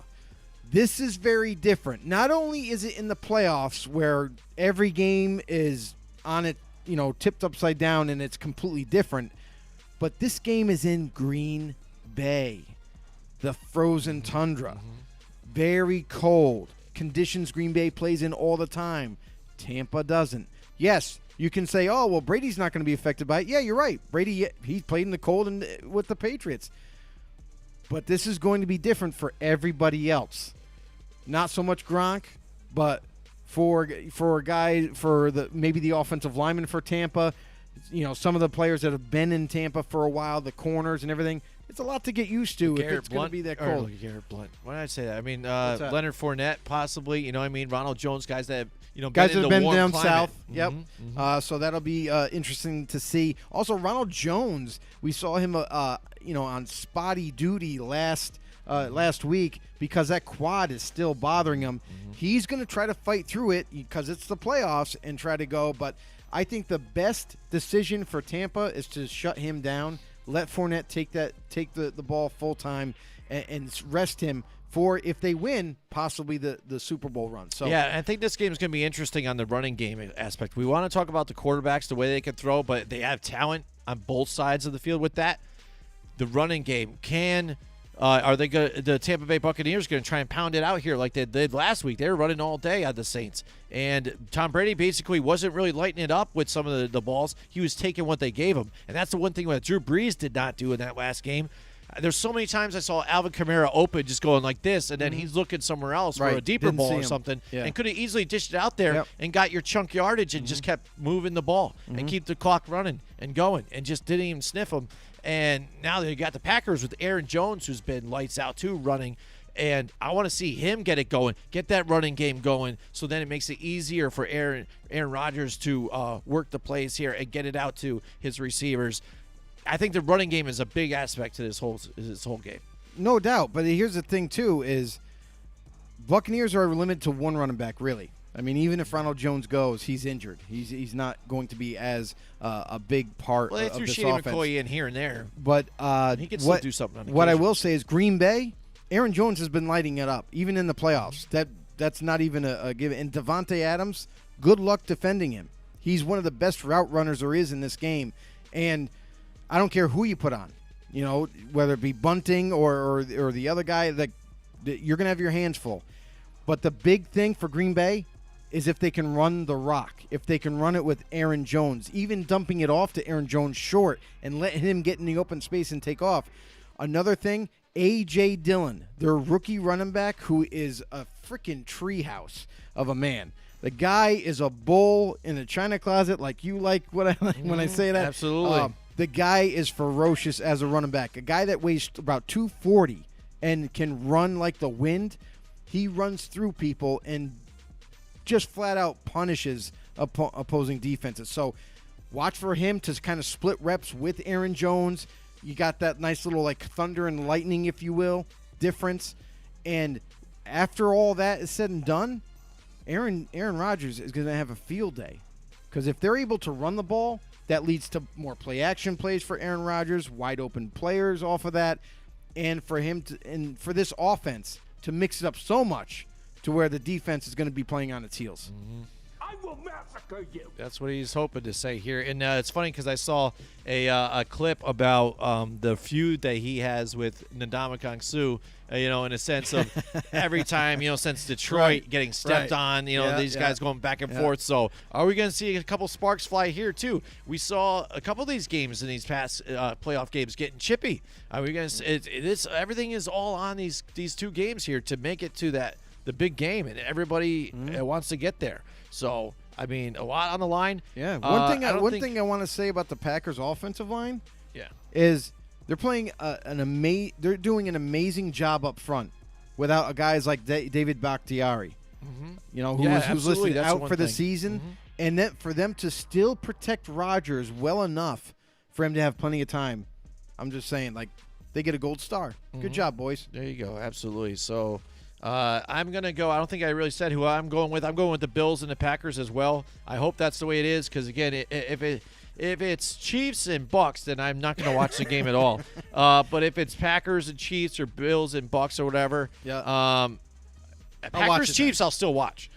this is very different. Not only is it in the playoffs where every game is on it, tipped upside down and it's completely different, but this game is in Green Bay, the frozen tundra. Very cold conditions Green Bay plays in all the time. Tampa doesn't. Yes, you can say, oh, well, Brady's not going to be affected by it. Yeah, you're right. Brady, he played in the cold and with the Patriots. But this is going to be different for everybody else. Not so much Gronk, but for a guy, maybe the offensive lineman for Tampa, some of the players that have been in Tampa for a while, the corners and everything. It's a lot to get used to if it's going to be that cold. Garrett Blunt. Why did I say that? I mean, Leonard Fournette, possibly. Ronald Jones, guys that have guys that have been down climate. south. Yep. So that'll be interesting to see. Also, Ronald Jones, we saw him, on spotty duty last week because that quad is still bothering him. He's going to try to fight through it because it's the playoffs and try to go. But I think the best decision for Tampa is to shut him down. Let Fournette take the ball full time and rest him for, if they win, possibly the Super Bowl run. So yeah, I think this game is going to be interesting on the running game aspect. We want to talk about the quarterbacks, the way they can throw, but they have talent on both sides of the field with that. The running game the Tampa Bay Buccaneers going to try and pound it out here like they did last week? They were running all day on the Saints. And Tom Brady basically wasn't really lighting it up with some of the balls. He was taking what they gave him. And that's the one thing that Drew Brees did not do in that last game. There's so many times I saw Alvin Kamara open just going like this, and then he's looking somewhere else for a deeper ball or something, and could have easily dished it out there and got your chunk yardage and just kept moving the ball and keep the clock running and going and just didn't even sniff them. And now they got the Packers with Aaron Jones, who's been lights out too, running. And I want to see him get it going, get that running game going, so then it makes it easier for Aaron Rodgers to work the plays here and get it out to his receivers. I think the running game is a big aspect to this whole game. No doubt. But here's the thing, too, is Buccaneers are limited to one running back, really. I mean, even if Ronald Jones goes, he's injured. He's not going to be as a big part of this offense. Well, they threw Shady McCoy in here and there. But he can still do something on occasion. What I will say is Green Bay, Aaron Jones has been lighting it up, even in the playoffs. That's not even a given. And Devontae Adams, good luck defending him. He's one of the best route runners there is in this game. And I don't care who you put on, you know, whether it be Bunting or the other guy, you're going to have your hands full. But the big thing for Green Bay is if they can run the rock, if they can run it with Aaron Jones, even dumping it off to Aaron Jones short and letting him get in the open space and take off. Another thing, A.J. Dillon, their rookie running back, who is a freaking treehouse of a man. The guy is a bull in a china closet, like you like what I like when I say that. Absolutely. The guy is ferocious as a running back. A guy that weighs about 240 and can run like the wind. He runs through people and just flat out punishes opposing defenses. So watch for him to kind of split reps with Aaron Jones. You got that nice little like thunder and lightning, if you will, difference. And after all that is said and done, Aaron Rodgers is going to have a field day. Because if they're able to run the ball, that leads to more play action plays for Aaron Rodgers, wide open players off of that, and for him to, and for this offense to mix it up so much to where the defense is going to be playing on its heels. I will massacre you. That's what he's hoping to say here. And it's funny because I saw a clip about the feud that he has with Ndamukong Suh, you know, in a sense of every time, you know, since Detroit getting stepped on, you know, these guys going back and forth. So are we going to see a couple sparks fly here, too? We saw a couple of these games in these past playoff games getting chippy. Are we going to everything is all on these two games here to make it to the big game, and everybody wants to get there. So, I mean, a lot on the line. Yeah. One thing I want to say about the Packers' offensive line, is they're playing they're doing an amazing job up front without guys like David Bakhtiari, you know, who's listed out for the season, and then for them to still protect Rodgers well enough for him to have plenty of time. I'm just saying, like, they get a gold star. Good job, boys. There you go. Absolutely. So. I'm going to go. I don't think I really said who I'm going with. I'm going with the Bills and the Packers as well. I hope that's the way it is because, again, if it's Chiefs and Bucks, then I'm not going to watch the game at all. But if it's Packers and Chiefs or Bills and Bucks or whatever, Packers-Chiefs I'll still watch.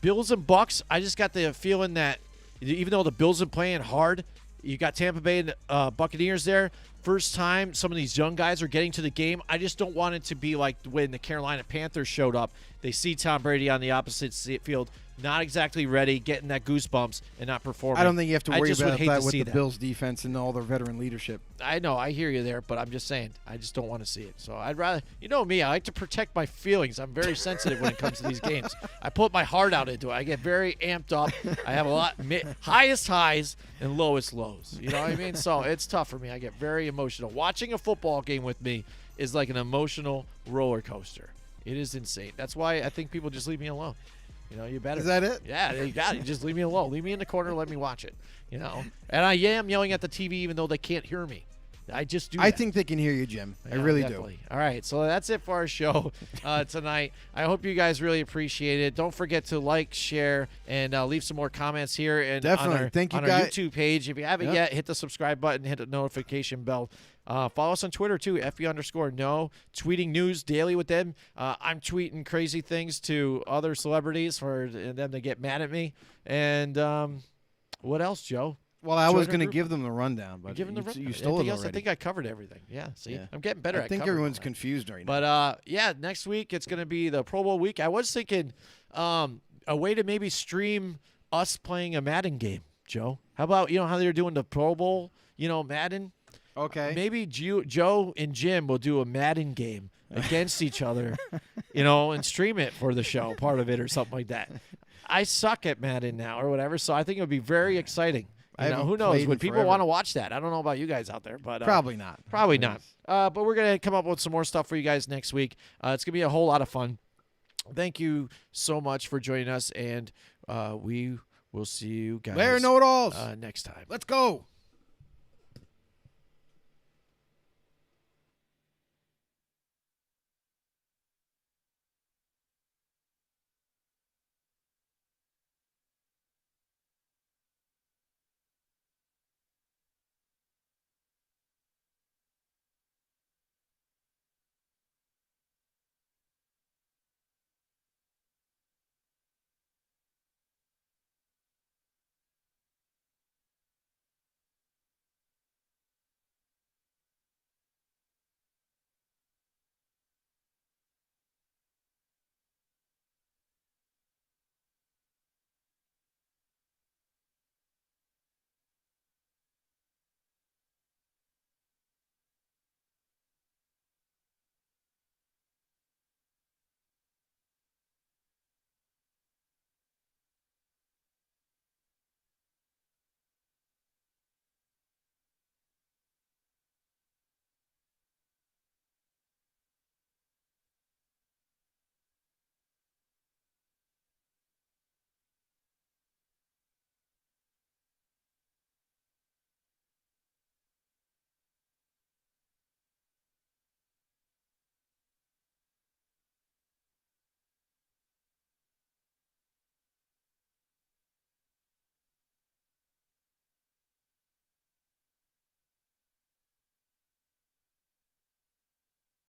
Bills and Bucks, I just got the feeling that even though the Bills are playing hard, you got Tampa Bay and Buccaneers there. First time some of these young guys are getting to the game. I just don't want it to be like when the Carolina Panthers showed up. They see Tom Brady on the opposite field, not exactly ready, getting that goosebumps and not performing. I don't think you have to worry about that with the that. Bills defense and all their veteran leadership. I know. I hear you there, but I'm just saying. I just don't want to see it. So I'd rather, you know me, I like to protect my feelings. I'm very sensitive when it comes to these games. I put my heart out into it. I get very amped up. I have a lot, highest highs and lowest lows. You know what I mean? So it's tough for me. I get very emotional. Watching a football game with me is like an emotional roller coaster. It is insane. That's why I think people just leave me alone. You know, you better. Is that it? Yeah, you got it. Just leave me alone. Leave me in the corner. Let me watch it. You know, and I am yelling at the TV even though they can't hear me. I just do. I think they can hear you, Jim. Yeah, I really definitely. Do. All right, so that's it for our show tonight. I hope you guys really appreciate it. Don't forget to like, share, and leave some more comments here and definitely. Thank you, on our YouTube page. If you haven't yet, hit the subscribe button, hit the notification bell. Follow us on Twitter, too, FB_no. Tweeting news daily with them. I'm tweeting crazy things to other celebrities for them to get mad at me. And what else, Joe? Well, I was going to give them the rundown, but you stole it already. I think I covered everything. Yeah, see? I'm getting better at I think everyone's confused right now. But, yeah, next week it's going to be the Pro Bowl week. I was thinking a way to maybe stream us playing a Madden game, Joe. How about, you know, how they're doing the Pro Bowl, you know, Madden? Okay. Maybe Joe and Jim will do a Madden game against each other, you know, and stream it for the show, part of it or something like that. I suck at Madden now or whatever, so I think it would be very exciting. You know, who knows? Would people want to watch that? I don't know about you guys out there, but probably not. Probably not. But we're going to come up with some more stuff for you guys next week. It's going to be a whole lot of fun. Thank you so much for joining us, and we will see you guys Know-it-alls next time. Let's go.